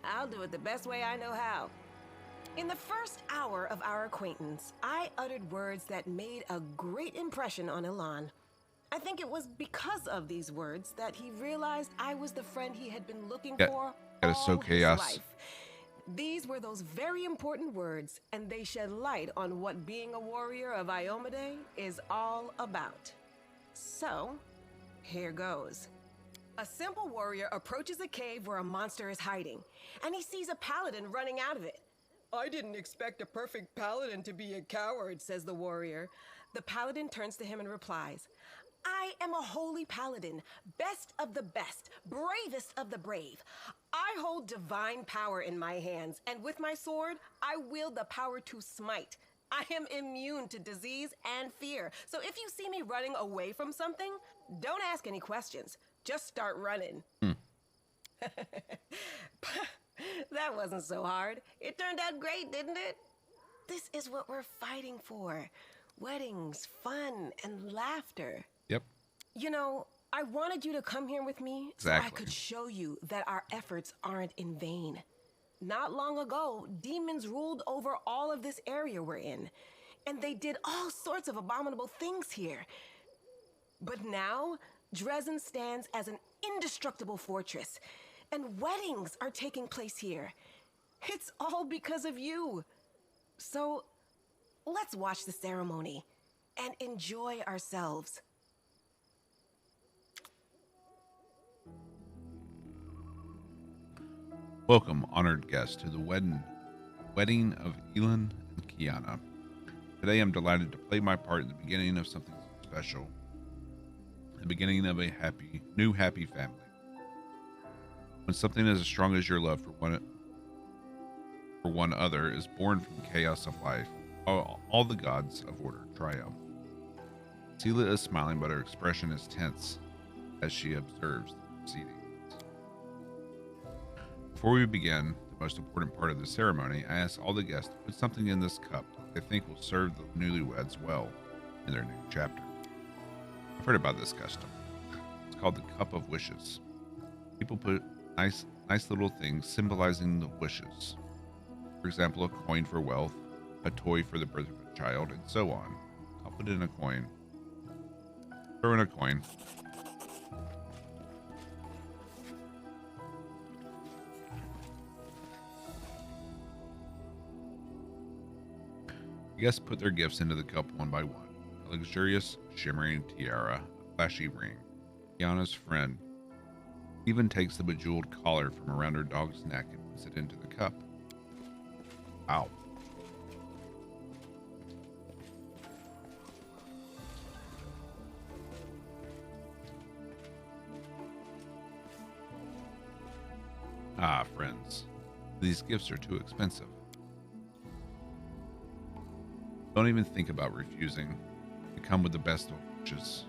I'll do it the best way I know how. In the first hour of our acquaintance, I uttered words that made a great impression on Elan. I think it was because of these words that he realized I was the friend he had been looking for Gotta sow all his chaos. life. These were those very important words, and they shed light on what being a warrior of Iomade is all about. So, here goes. A simple warrior approaches a cave where a monster is hiding, and he sees a paladin running out of it. I didn't expect a perfect paladin to be a coward, says the warrior. The paladin turns to him and replies, I am a holy paladin, best of the best, bravest of the brave. I hold divine power in my hands, and with my sword, I wield the power to smite. I am immune to disease and fear, so if you see me running away from something, don't ask any questions. Just start running. That wasn't so hard. It turned out great, didn't it? This is what we're fighting for. Weddings, fun, and laughter. Yep. You know, I wanted you to come here with me so I could show you that our efforts aren't in vain. Not long ago, demons ruled over all of this area we're in, and they did all sorts of abominable things here. But now, Dresden stands as an indestructible fortress, and weddings are taking place here. It's all because of you. So, let's watch the ceremony and enjoy ourselves. Welcome, honored guests, to the wedding of Elin and Kiana. Today I'm delighted to play my part in the beginning of something special. The beginning of a new happy family. When something as strong as your love for one other is born from the chaos of life, all the gods of order triumph. Sela is smiling, but her expression is tense as she observes the proceedings. Before we begin the most important part of the ceremony, I ask all the guests to put something in this cup that they think will serve the newlyweds well in their new chapter. I've heard about this custom. It's called the Cup of Wishes. People put nice little things symbolizing the wishes. For example, a coin for wealth, a toy for the birth of a child, and so on. I'll put in a coin. Throw in a coin. Guests put their gifts into the cup one by one. A luxurious, shimmering tiara, a flashy ring. Kiana's friend even takes the bejeweled collar from around her dog's neck and puts it into the cup. Wow. Ah, friends, these gifts are too expensive. Don't even think about refusing. They come with the best of wishes.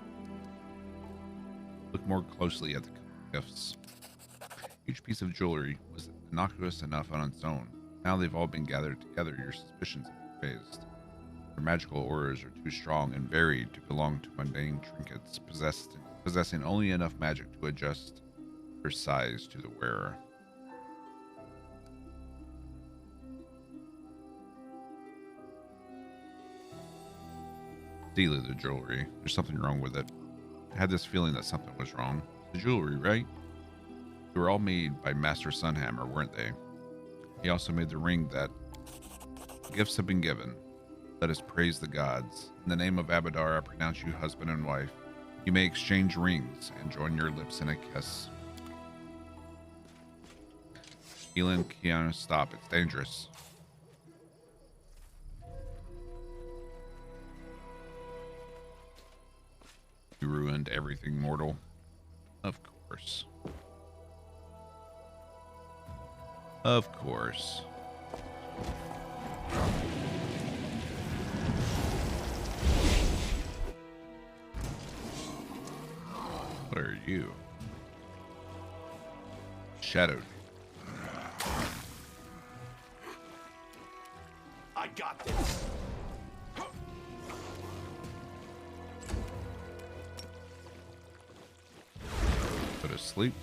Look more closely at the gifts. Each piece of jewelry was innocuous enough on its own. Now they've all been gathered together, your suspicions have been raised. Their magical auras are too strong and varied to belong to mundane trinkets, possessing only enough magic to adjust their size to the wearer. Sela, the jewelry. There's something wrong with it. I had this feeling that something was wrong. The jewelry, right? They were all made by Master Sunhammer, weren't they? He also made the ring that gifts have been given. Let us praise the gods. In the name of Abadar, I pronounce you husband and wife. You may exchange rings and join your lips in a kiss. Elin, Kiana, stop. It's dangerous. You ruined everything, mortal. Of course. Of course. What are you? Shadowed. I got this. Go to sleep.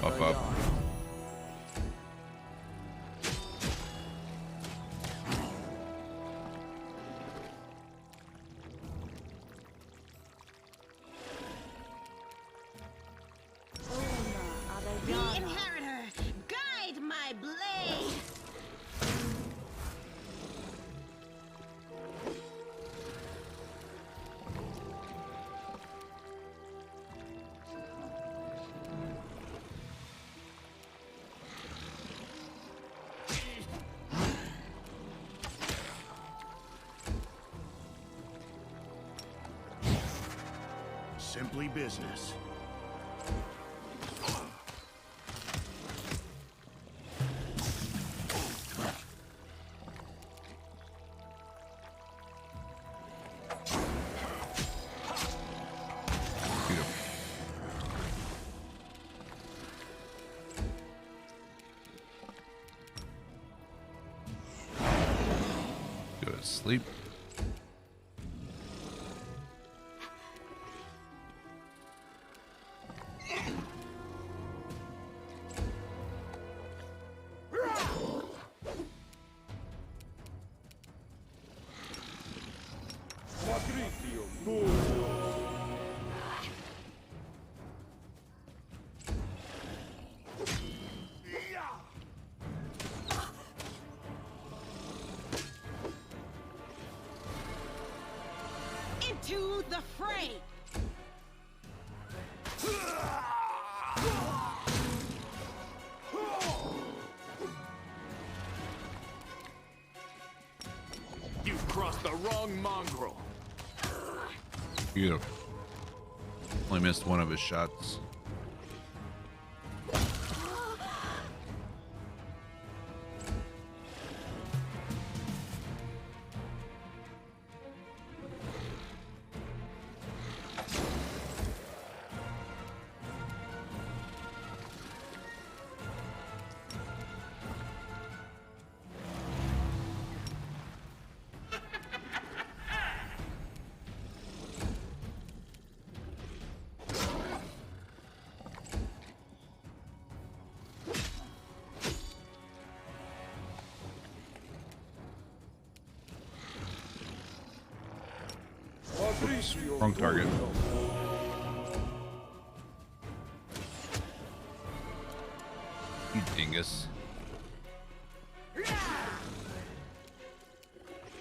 Puff up. The inheritor, guide my blade. Simply business. Beautiful. Go to sleep. the fray! You've crossed the wrong mongrel. Beautiful. Only missed one of his shots. Wrong target. You dingus.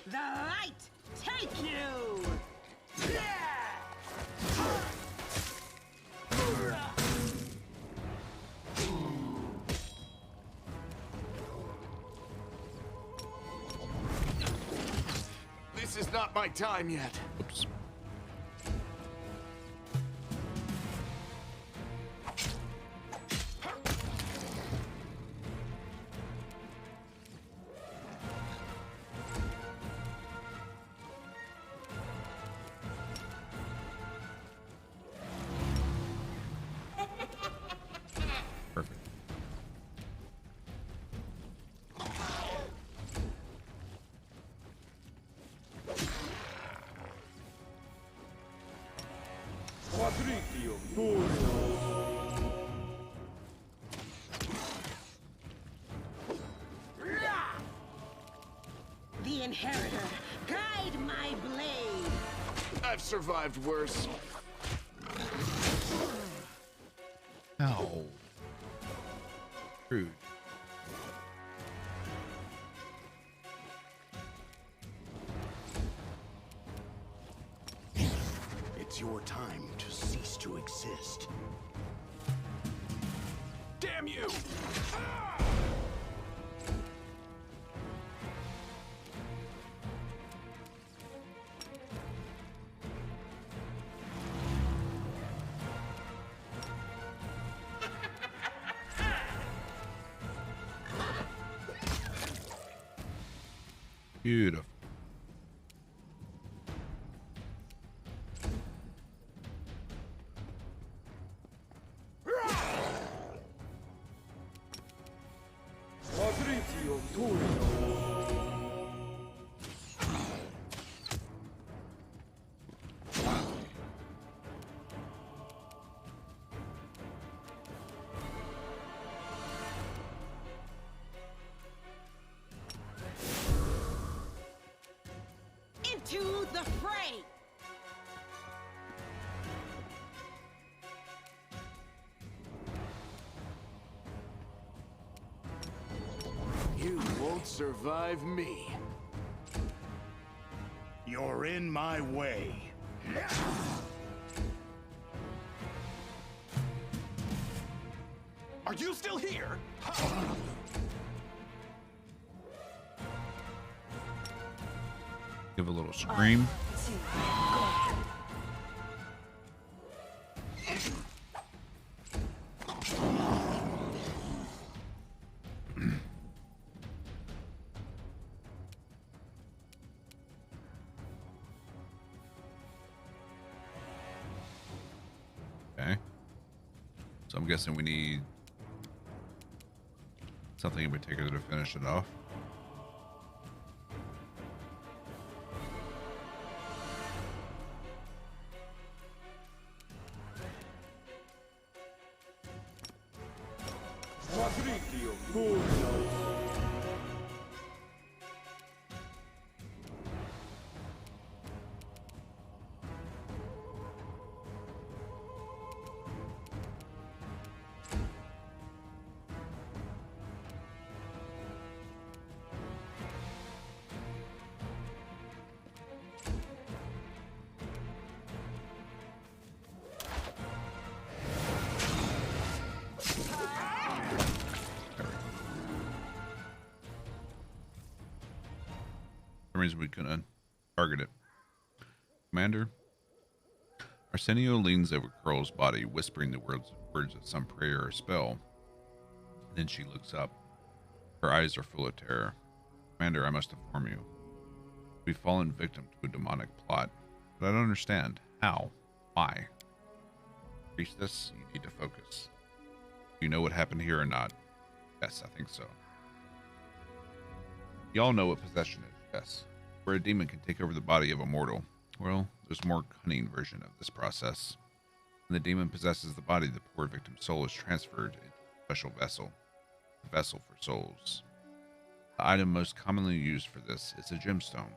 The light take you! This is not my time yet. Oops. Perfect. The Inheritor, guide my blade! I've survived worse. Ow. Rude. It's your time to cease to exist. Damn you! Beautiful. Into the fray! You won't survive me. You're in my way. Are you still here? Give a little scream. Okay. So I'm guessing we need something in particular to finish it off. reason we couldn't target it. Commander, Arsenio leans over Curl's body, whispering the words of some prayer or spell. Then she looks up. Her eyes are full of terror. Commander, I must inform you. We've fallen victim to a demonic plot, but I don't understand. How? Why? Priestess, you need to focus. Do you know what happened here or not? Yes, I think so. Y'all know what possession is, yes. Where a demon can take over the body of a mortal. Well, there's a more cunning version of this process. When the demon possesses the body, the poor victim's soul is transferred into a special vessel. A vessel for souls. The item most commonly used for this is a gemstone.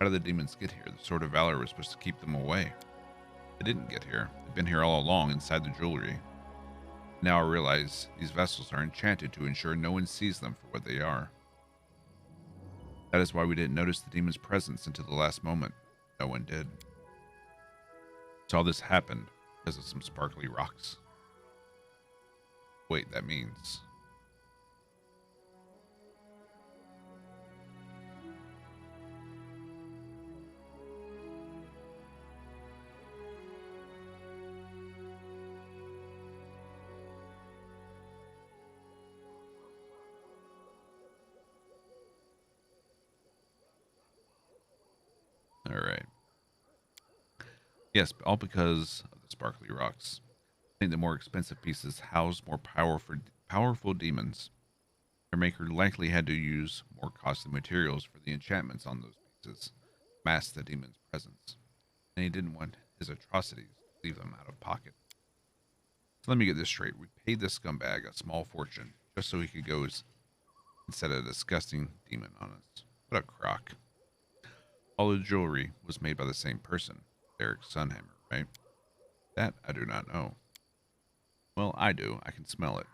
How did the demons get here? The Sword of Valor was supposed to keep them away. They didn't get here. They've been here all along inside the jewelry. Now I realize these vessels are enchanted to ensure no one sees them for what they are. That is why we didn't notice the demon's presence until the last moment. No one did. So all this happened because of some sparkly rocks. Wait, that means... Alright. Yes, all because of the sparkly rocks. I think the more expensive pieces house more powerful demons. Their maker likely had to use more costly materials for the enchantments on those pieces to mask the demon's presence. And he didn't want his atrocities to leave them out of pocket. So let me get this straight. We paid this scumbag a small fortune just so he could go and set a disgusting demon on us. What a crock. All the jewelry was made by the same person, Derek Sunhammer, right? That I do not know. Well, I do. I can smell it.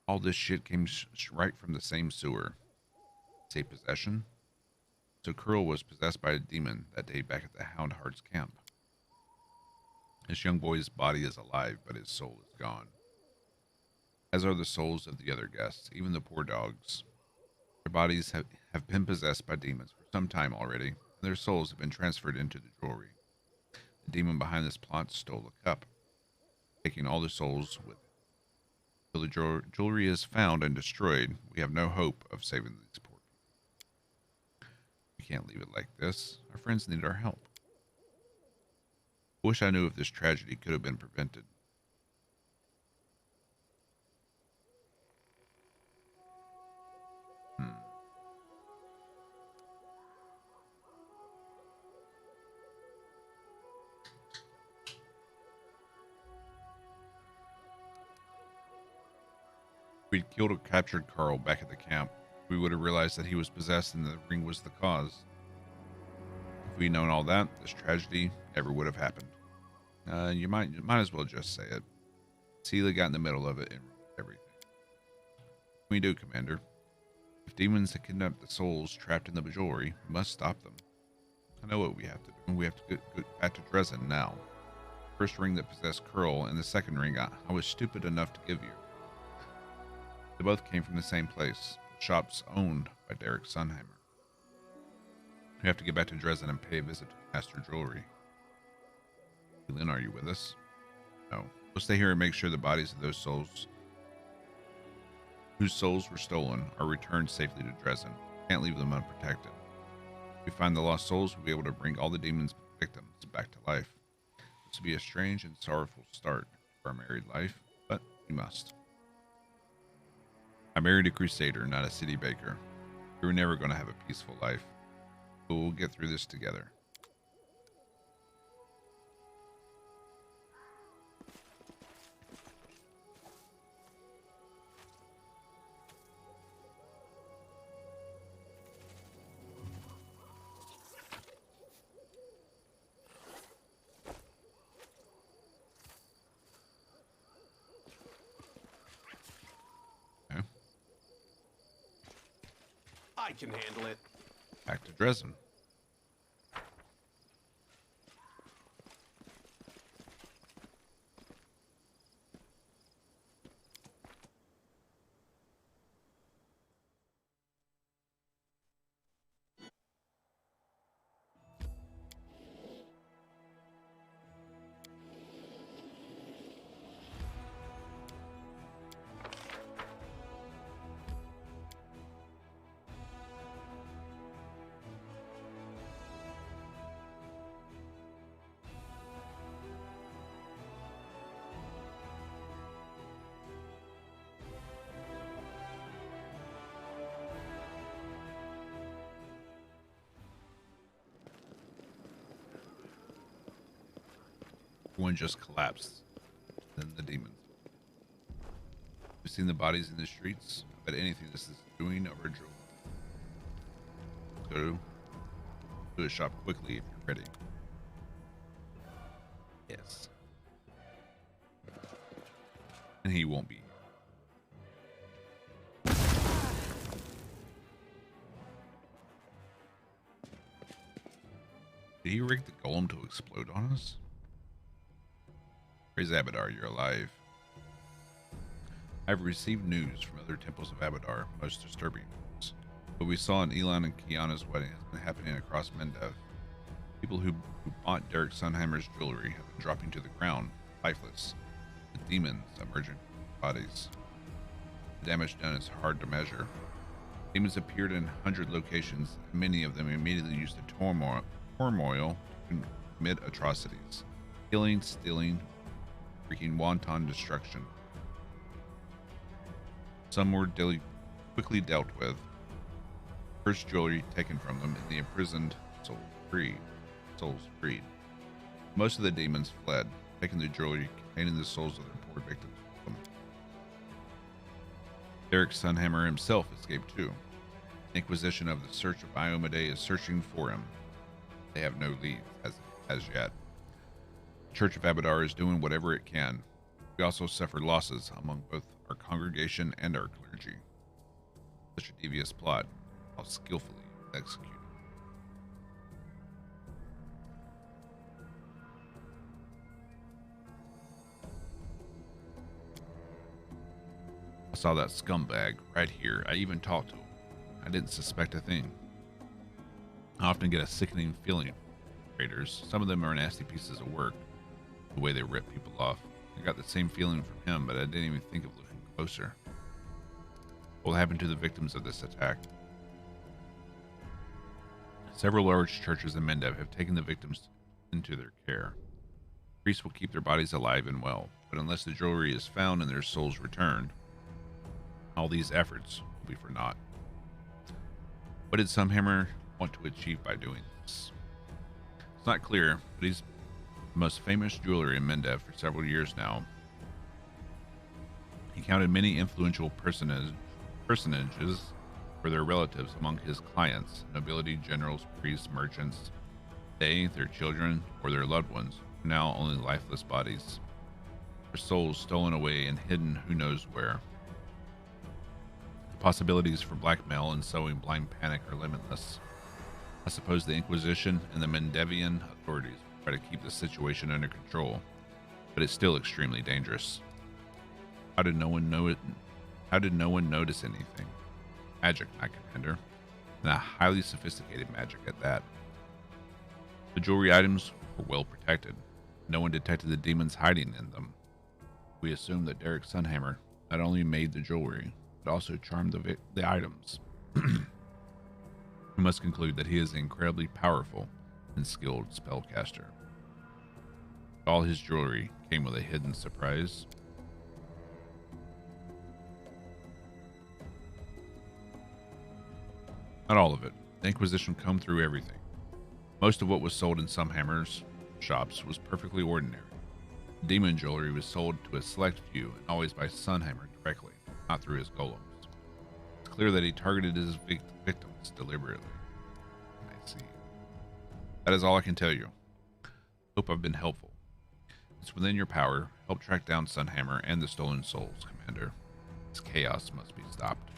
All this shit came right from the same sewer. Say possession? So Curl was possessed by a demon that day back at the Houndheart's camp. This young boy's body is alive, but his soul is gone. As are the souls of the other guests, even the poor dogs. Their bodies have been possessed by demons for some time already. Their souls have been transferred into the jewelry. The demon behind this plot stole a cup, taking all the souls with it. Till the jewelry is found and destroyed, we have no hope of saving these poor people. We can't leave it like this. Our friends need our help. I wish I knew if this tragedy could have been prevented. If we'd killed or captured Carl back at the camp, we would have realized that he was possessed and the ring was the cause. If we'd known all that, this tragedy never would have happened. You might as well just say it. Celia got in the middle of it and ruined everything. What can we do, Commander? If demons have kidnapped the souls trapped in the jewelry, we must stop them. I know what we have to do. We have to get back to Dresden now. The first ring that possessed Curl and the second ring I was stupid enough to give you. They both came from the same place, the shops owned by Derek Sunhammer. We have to get back to Dresden and pay a visit to the Master Jewelry. Lynn, are you with us? No. We'll stay here and make sure the bodies of those souls whose souls were stolen are returned safely to Dresden. Can't leave them unprotected. If we find the lost souls, we'll be able to bring all the demons' victims back to life. This will be a strange and sorrowful start to our married life, but we must. I married a crusader, not a city baker. We were never going to have a peaceful life, but we'll get through this together. I can handle it. Back to Dresden. Everyone just collapsed. Then the demons. We've seen the bodies in the streets. I bet anything this is doing over a drill. Go to the shop quickly if you're ready. Yes. And he won't be. Did he rig the golem to explode on us? Praise Abadar, you're alive. I've received news from other temples of Abadar, most disturbing news. What we saw in Elon and Kiana's wedding has been happening across Mendev. People who bought Derek Sunheimer's jewelry have been dropping to the ground, lifeless, with demons emerging from bodies. The damage done is hard to measure. Demons appeared in 100 locations, and many of them immediately used the turmoil to commit atrocities, killing, stealing, wreaking wanton destruction. Some were quickly dealt with. First jewelry taken from them, and the imprisoned souls freed. Most of the demons fled, taking the jewelry containing the souls of their poor victims with them. Derek Sunhammer himself escaped too. The Inquisition of the Search of Iomade is searching for him. They have no leads as yet. The Church of Abadar is doing whatever it can. We also suffered losses among both our congregation and our clergy. Such a devious plot, how skillfully executed. I saw that scumbag right here. I even talked to him. I didn't suspect a thing. I often get a sickening feeling. Raiders, some of them are nasty pieces of work. The way they rip people off. I got the same feeling from him, but I didn't even think of looking closer. What happened to the victims of this attack? Several large churches in Mendev have taken the victims into their care. Priests will keep their bodies alive and well, but unless the jewelry is found and their souls returned, all these efforts will be for naught. What did Sunhammer want to achieve by doing this? It's not clear, but he's the most famous jeweler in Mendev for several years now. He counted many influential personages for their relatives among his clients, nobility, generals, priests, merchants. They, their children, or their loved ones, are now only lifeless bodies. Their souls stolen away and hidden who knows where. The possibilities for blackmail and sowing blind panic are limitless. I suppose the Inquisition and the Mendevian authorities try to keep the situation under control, but it's still extremely dangerous. How did no one know it? How did no one notice anything? Magic, my commander, and a highly sophisticated magic at that. The jewelry items were well protected. No one detected the demons hiding in them. We assume that Derek Sunhammer not only made the jewelry, but also charmed the items. We must conclude that he is an incredibly powerful and skilled spellcaster. All his jewelry came with a hidden surprise. Not all of it. The Inquisition combed through everything. Most of what was sold in Sunhammer's shops was perfectly ordinary. Demon jewelry was sold to a select few and always by Sunhammer directly, not through his golems. It's clear that he targeted his victims deliberately. I see. That is all I can tell you. Hope I've been helpful. It's within your power. Help track down Sunhammer and the stolen souls, Commander. This chaos must be stopped.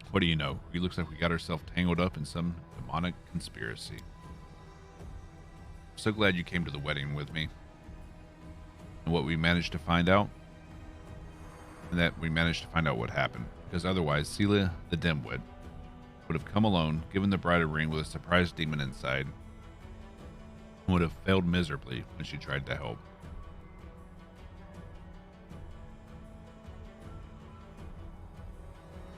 What do you know? It looks like we got ourselves tangled up in some demonic conspiracy. I'm so glad you came to the wedding with me. And what we managed to find out? And that we managed to find out what happened. Because otherwise, Sela the Dimwit would have come alone, given the bride a ring with a surprise demon inside, and would have failed miserably when she tried to help.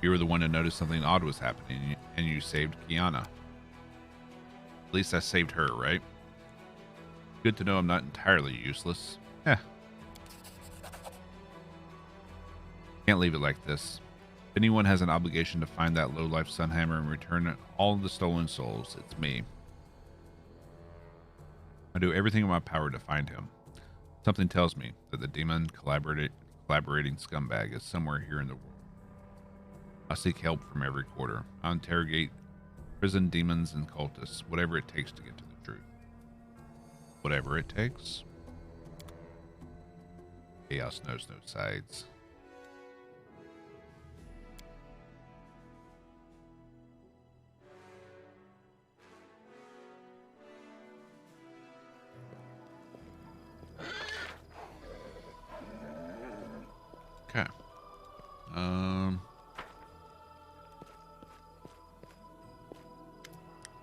You were the one to notice something odd was happening, and you saved Kiana. At least I saved her, right? Good to know I'm not entirely useless. Can't leave it like this. If anyone has an obligation to find that low-life Sunhammer and return all of the stolen souls, it's me. I do everything in my power to find him. Something tells me that the demon collaborating scumbag is somewhere here in the world. I seek help from every quarter. I'll interrogate prison demons and cultists, whatever it takes to get to the truth. Whatever it takes. Chaos knows no sides. Okay.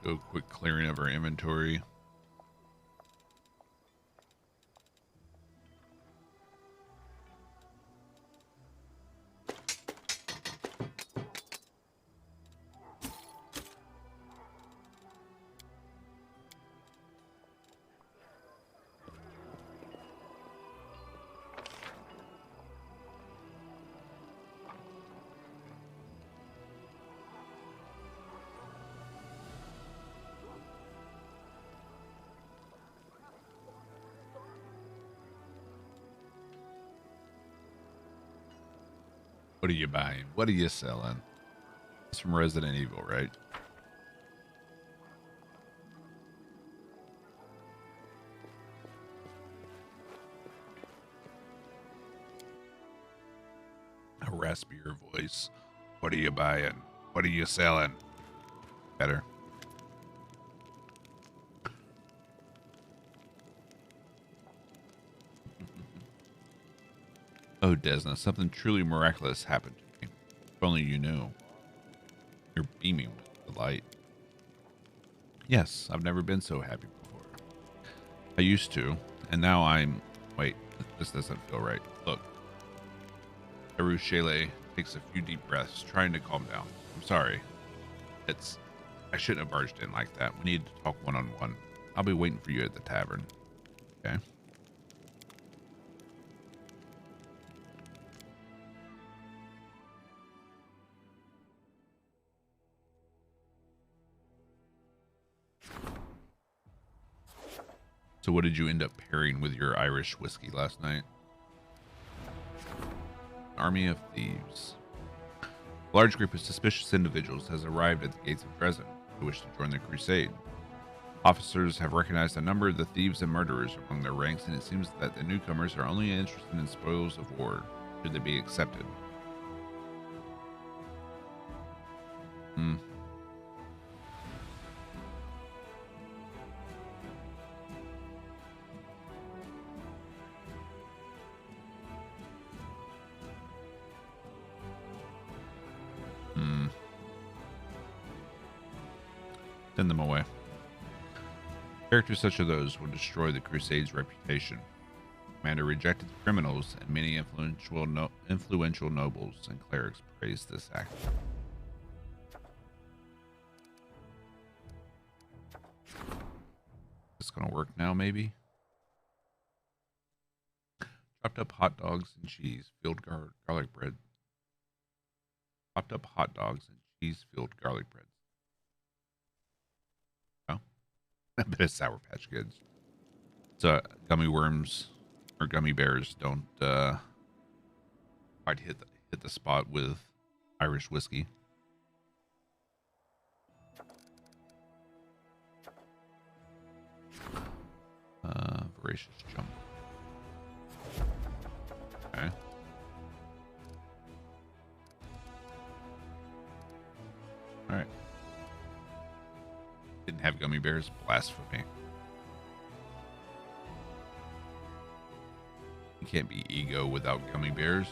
Do a quick clearing of our inventory. What are you buying? What are you selling? It's from Resident Evil, right? A raspier voice. What are you buying? What are you selling? Better. Oh, Desna, something truly miraculous happened to me. If only you knew. You're beaming with delight. Yes, I've never been so happy before. I used to, and now I'm... Wait, this doesn't feel right. Look. Haru Shele takes a few deep breaths, trying to calm down. I'm sorry. I shouldn't have barged in like that. We need to talk one-on-one. I'll be waiting for you at the tavern. Okay? So what did you end up pairing with your Irish whiskey last night? Army of thieves. A large group of suspicious individuals has arrived at the gates of Dresden who wish to join the crusade. Officers have recognized a number of the thieves and murderers among their ranks, and it seems that the newcomers are only interested in spoils of war, should they be accepted. Send them away. Characters such as those will destroy the Crusade's reputation. Commander rejected the criminals, and many influential nobles and clerics praised this act. Is this gonna work now, maybe? Chopped up hot dogs and cheese, filled garlic bread. Chopped up hot dogs and cheese-filled garlic bread. A bit of Sour Patch Kids. So gummy worms or gummy bears don't quite hit the spot with Irish whiskey. Voracious chunk. Okay. All right. Didn't have gummy bears. Blasphemy. You can't be ego without gummy bears.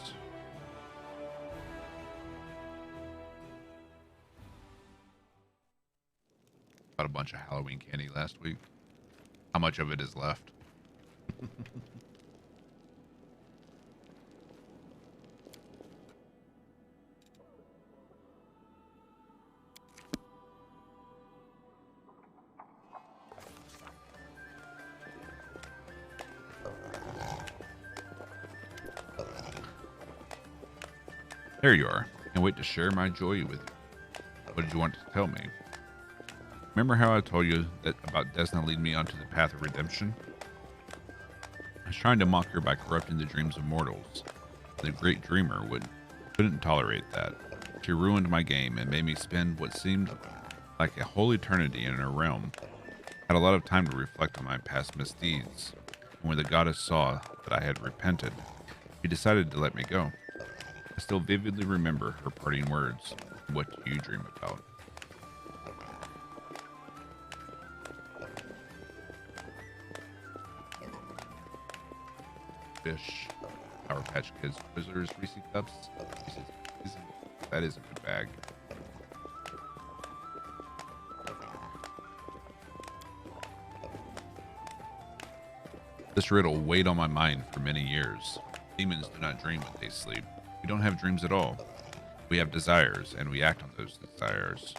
Bought a bunch of Halloween candy last week. How much of it is left? There you are. Can't wait to share my joy with you. What did you want to tell me? Remember how I told you that about Desna lead me onto the path of redemption? I was trying to mock her by corrupting the dreams of mortals. The great dreamer couldn't tolerate that. She ruined my game and made me spend what seemed like a whole eternity in her realm. I had a lot of time to reflect on my past misdeeds. And when the goddess saw that I had repented, she decided to let me go. I still vividly remember her parting words. What do you dream about? Fish, Sour Patch Kids, Twizzlers, Reese Cups. That is a good bag. This riddle weighed on my mind for many years. Demons do not dream when they sleep. We don't have dreams at all. We have desires, and we act on those desires,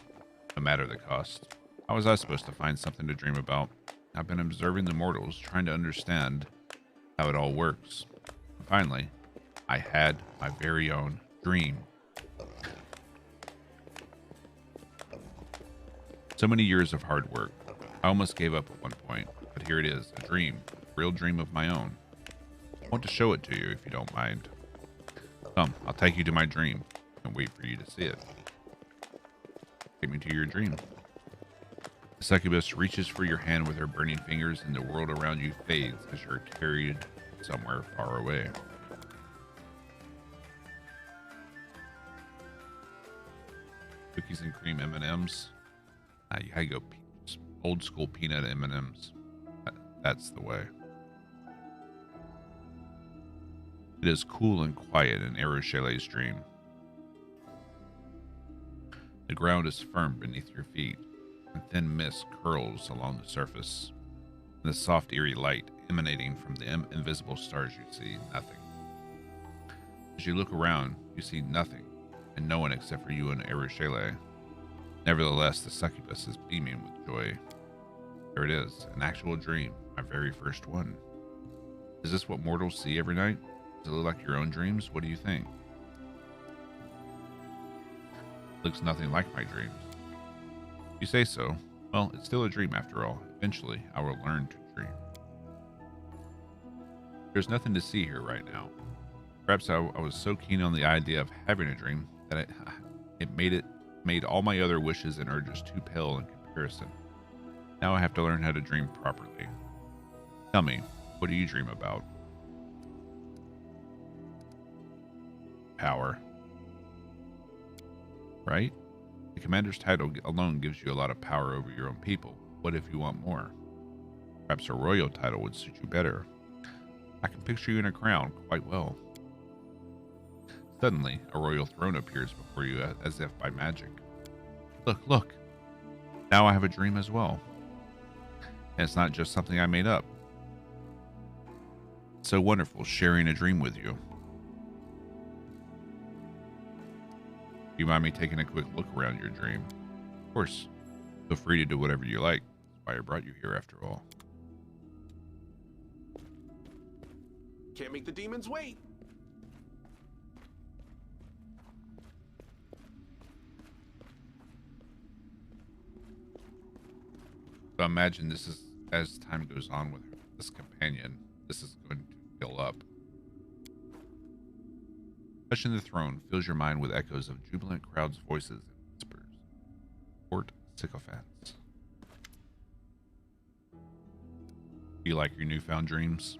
no matter the cost. How was I supposed to find something to dream about? I've been observing the mortals, trying to understand how it all works. And finally, I had my very own dream. So many years of hard work. I almost gave up at one point, but here it is, a dream, a real dream of my own. I want to show it to you if you don't mind. Come, I'll take you to my dream and wait for you to see it. Take me to your dream. The succubus reaches for your hand with her burning fingers, and the world around you fades as you're carried somewhere far away. Cookies and cream M&Ms. You gotta go old school peanut M&Ms. That's the way. It is cool and quiet in Aerochalet's dream. The ground is firm beneath your feet, and thin mist curls along the surface. In the soft, eerie light emanating from the invisible stars, you see nothing. As you look around, you see nothing, and no one except for you and Aerochalet. Nevertheless, the succubus is beaming with joy. There it is, an actual dream, my very first one. Is this what mortals see every night? Does it look like your own dreams? What do you think? Looks nothing like my dreams. You say so. Well, it's still a dream after all. Eventually, I will learn to dream. There's nothing to see here right now. Perhaps I was so keen on the idea of having a dream that it made all my other wishes and urges too pale in comparison. Now I have to learn how to dream properly. Tell me, what do you dream about? Power. Right? The commander's title alone gives you a lot of power over your own people. What if you want more? Perhaps a royal title would suit you better. I can picture you in a crown quite well. Suddenly, a royal throne appears before you as if by magic. Look, look! Now I have a dream as well. And it's not just something I made up. It's so wonderful sharing a dream with you. Do you mind me taking a quick look around your dream? Of course. Feel free to do whatever you like. That's why I brought you here after all. Can't make the demons wait. So imagine this is, as time goes on with this companion, this is going to fill up. Touching the throne fills your mind with echoes of jubilant crowds' voices and whispers. Court sycophants. Do you like your newfound dreams?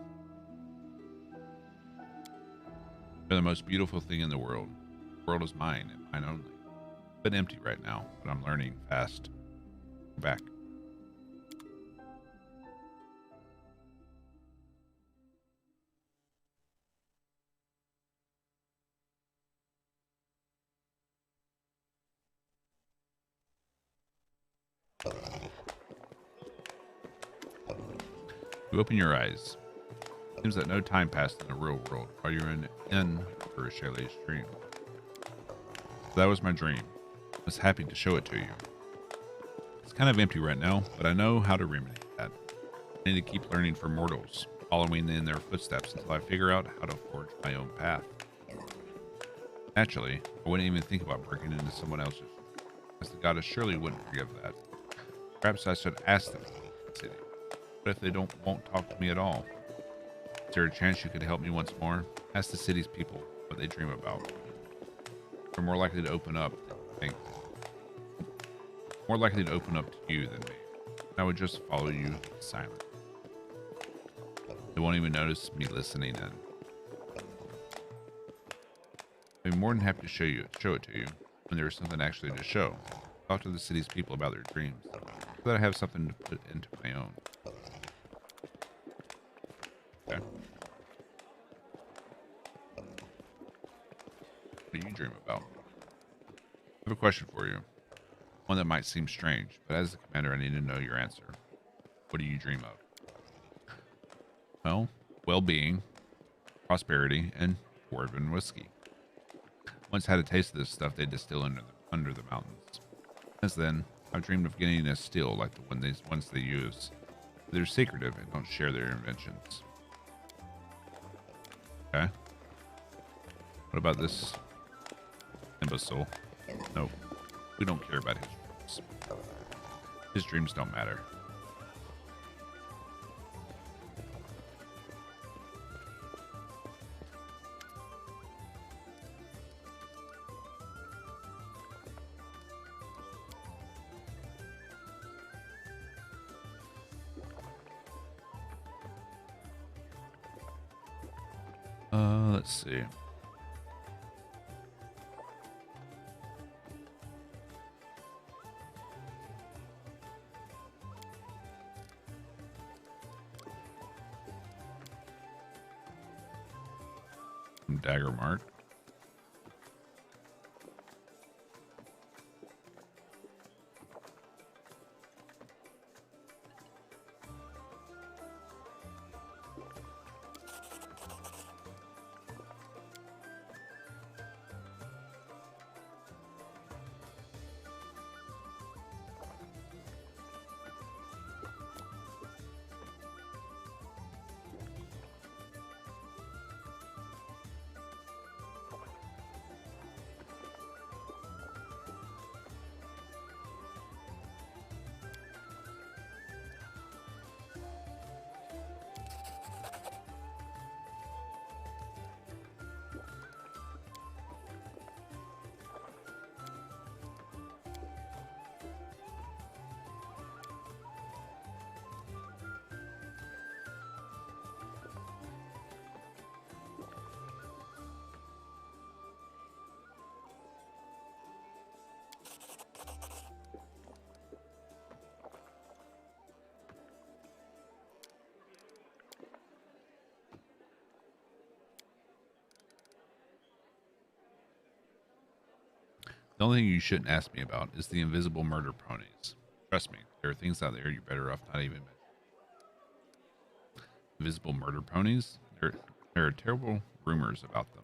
They're the most beautiful thing in the world. The world is mine and mine only. A bit empty right now, but I'm learning fast. Go back. You open your eyes. Seems that no time passed in the real world while you're in Aerochalet's dream. So that was my dream. I was happy to show it to you. It's kind of empty right now, but I know how to remedy that. I need to keep learning from mortals, following in their footsteps until I figure out how to forge my own path. Naturally, I wouldn't even think about breaking into someone else's, as the goddess surely wouldn't forgive that. Perhaps I should ask them to leave the city. What if they won't talk to me at all? Is there a chance you could help me once more? Ask the city's people what they dream about. They're more likely to open up than you think. More likely to open up to you than me. I would just follow you silent. They won't even notice me listening in. I'd be more than happy to show it to you when there is something actually to show. Talk to the city's people about their dreams, so that I have something to put into my own. Okay. What do you dream about? I have a question for you. One that might seem strange, but as the commander, I need to know your answer. What do you dream of? Well, well-being, prosperity, and dwarven whiskey. Once had a taste of this stuff they distill under the mountains. Since then, I've dreamed of getting a still like the ones they use. They're secretive and don't share their inventions. Okay. What about this imbecile? No, we don't care about his dreams. His dreams don't matter. Let's see. Dagger mark. The only thing you shouldn't ask me about is the invisible murder ponies. Trust me, there are things out there you're better off not even mentioning. Invisible murder ponies? There are terrible rumors about them.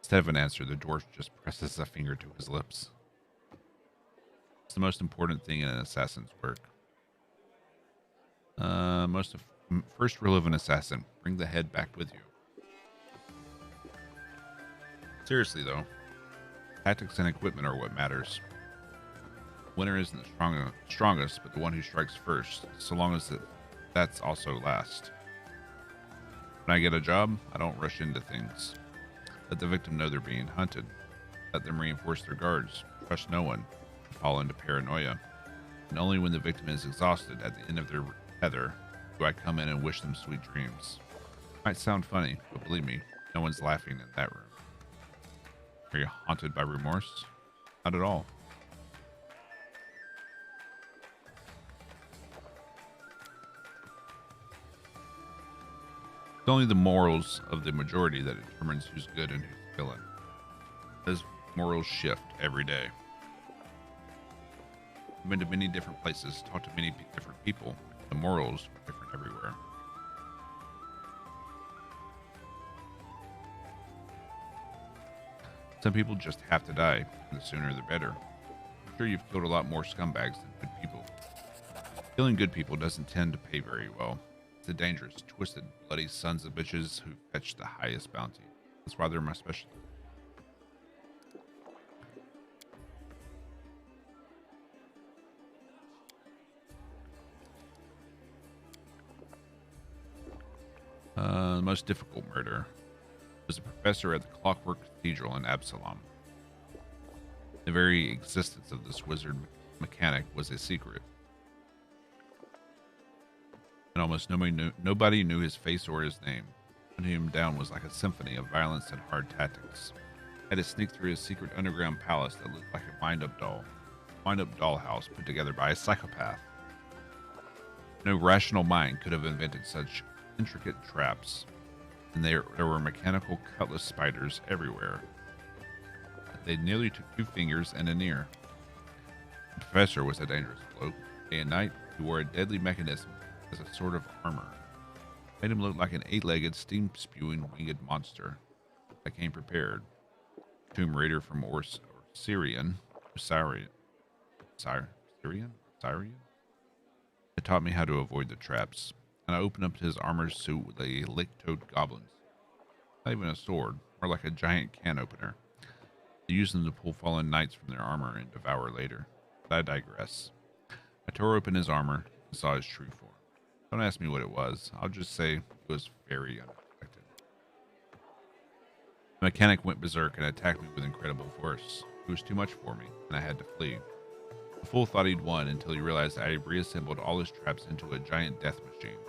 Instead of an answer, the dwarf just presses a finger to his lips. It's the most important thing in an assassin's work. First rule of an assassin, bring the head back with you. Seriously though, tactics and equipment are what matters. Winner isn't the strongest, but the one who strikes first, so long as that's also last. When I get a job, I don't rush into things. Let the victim know they're being hunted. Let them reinforce their guards. Trust no one. Fall into paranoia. And only when the victim is exhausted at the end of their tether do I come in and wish them sweet dreams. Might sound funny, but believe me, no one's laughing in that room. Are you haunted by remorse? Not at all. It's only the morals of the majority that determines who's good and who's villain. Those morals shift every day. I've been to many different places, talked to many different people. The morals are different everywhere. Some people just have to die, and the sooner the better. I'm sure you've killed a lot more scumbags than good people. Killing good people doesn't tend to pay very well. It's the dangerous, twisted, bloody sons of bitches who fetch the highest bounty. That's why they're my specialty. The most difficult murder was a professor at the Clockwork Cathedral in Absalom. The very existence of this wizard mechanic was a secret, and almost nobody knew his face or his name. Hunting him down was like a symphony of violence and hard tactics. I had to sneak through his secret underground palace that looked like a wind-up dollhouse put together by a psychopath. No rational mind could have invented such intricate traps, and there were mechanical cutlass spiders everywhere. They nearly took 2 fingers and an ear. The professor was a dangerous bloke. Day and night, he wore a deadly mechanism as a sort of armor. Made him look like an 8-legged, steam-spewing winged monster. I came prepared. Tomb Raider from Osirian. It taught me how to avoid the traps, and I opened up his armor suit with a lick-toed goblins. Not even a sword, more like a giant can opener. They used them to pull fallen knights from their armor and devour later. But I digress. I tore open his armor and saw his true form. Don't ask me what it was. I'll just say it was very unexpected. The mechanic went berserk and attacked me with incredible force. It was too much for me, and I had to flee. The fool thought he'd won until he realized I had reassembled all his traps into a giant death machine.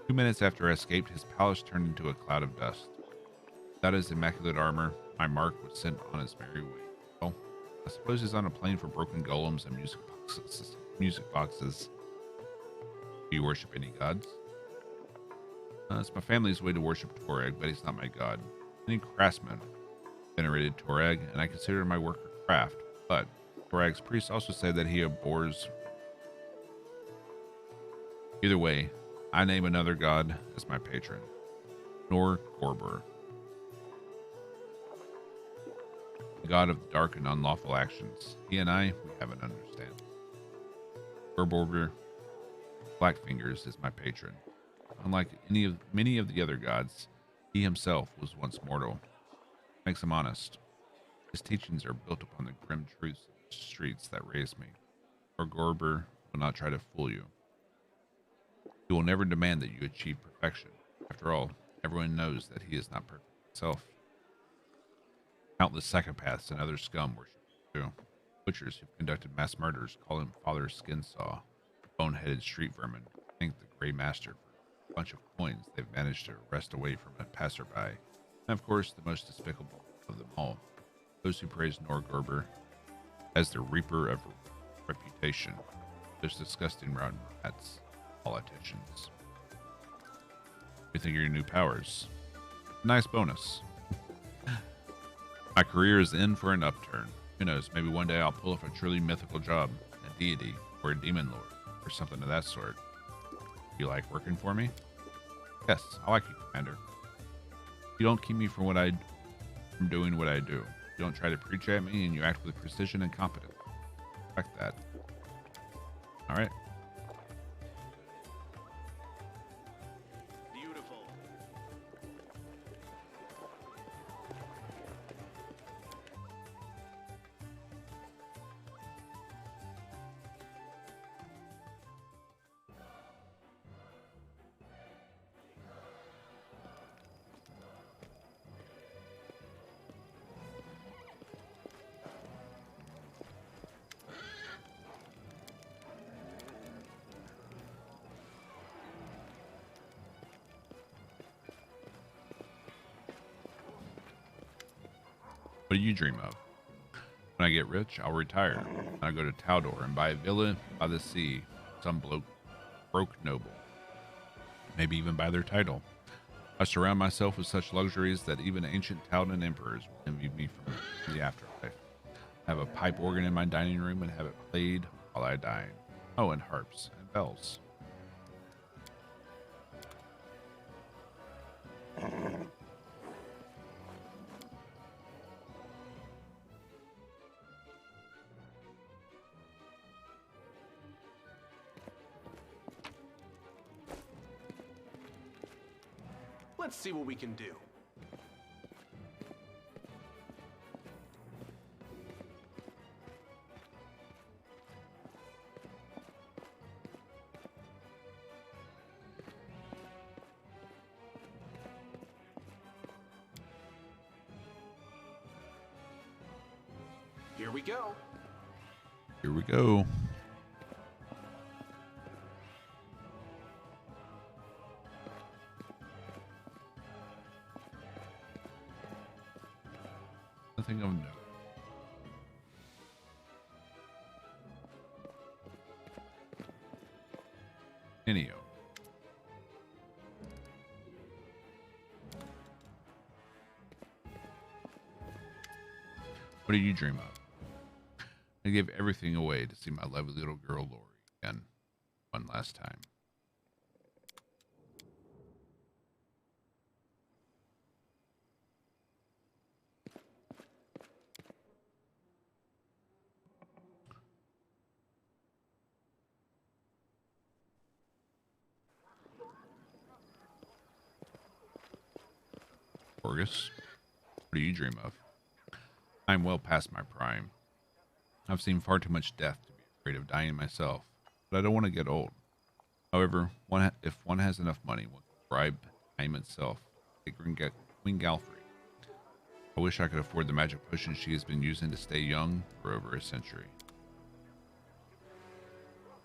2 minutes after I escaped, his palace turned into a cloud of dust. Without his immaculate armor, my mark was sent on his merry way. Well, I suppose he's on a plane for broken golems and music boxes. Do you worship any gods? It's my family's way to worship Torag, but he's not my god. Any craftsman venerated Torag, and I consider my work a craft, but Torag's priest also said that he abhors. Either way, I name another god as my patron. Nor Gorbur, the god of dark and unlawful actions. He and we have an understanding. Gorbur Blackfingers is my patron. Unlike many of the other gods, he himself was once mortal. Makes him honest. His teachings are built upon the grim truths of the streets that raised me. Or Gorbur will not try to fool you. He will never demand that you achieve perfection. After all, everyone knows that he is not perfect himself. Countless psychopaths and other scum worship him too. Butchers who've conducted mass murders call him Father Skinsaw. Boneheaded street vermin thank the Grey Master for a bunch of coins they've managed to wrest away from a passerby. And of course, the most despicable of them all, those who praise Norgorber as the Reaper of Reputation. Those disgusting rotten rats, politicians. You think of your new powers? Nice bonus. My career is in for an upturn. Who knows, maybe one day I'll pull off a truly mythical job, a deity, or a demon lord, or something of that sort. You like working for me? Yes, I like you, Commander. You don't keep me from doing what I do. You don't try to preach at me, and you act with precision and competence. I respect that. All right. Beautiful. What do you dream of? When I get rich, I'll retire. I'll go to Taldor and buy a villa by the sea. Some broke noble. Maybe even buy their title. I surround myself with such luxuries that even ancient Taldan emperors will envy me from the afterlife. I have a pipe organ in my dining room and have it played while I dine. Oh, and harps and bells. Let's see what we can do. we go. Here we go. Nothing of note. Anyhow. What do you dream of? I gave everything away to see my lovely little girl Lori again, one last time. Orgus, what do you dream of? I am well past my prime. I've seen far too much death to be afraid of dying myself, but I don't want to get old. However, if one has enough money, one can bribe time itself, like Queen Galfrey. I wish I could afford the magic potion she has been using to stay young for over a century.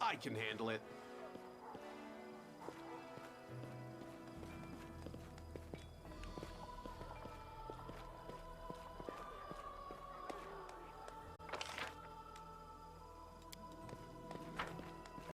I can handle it.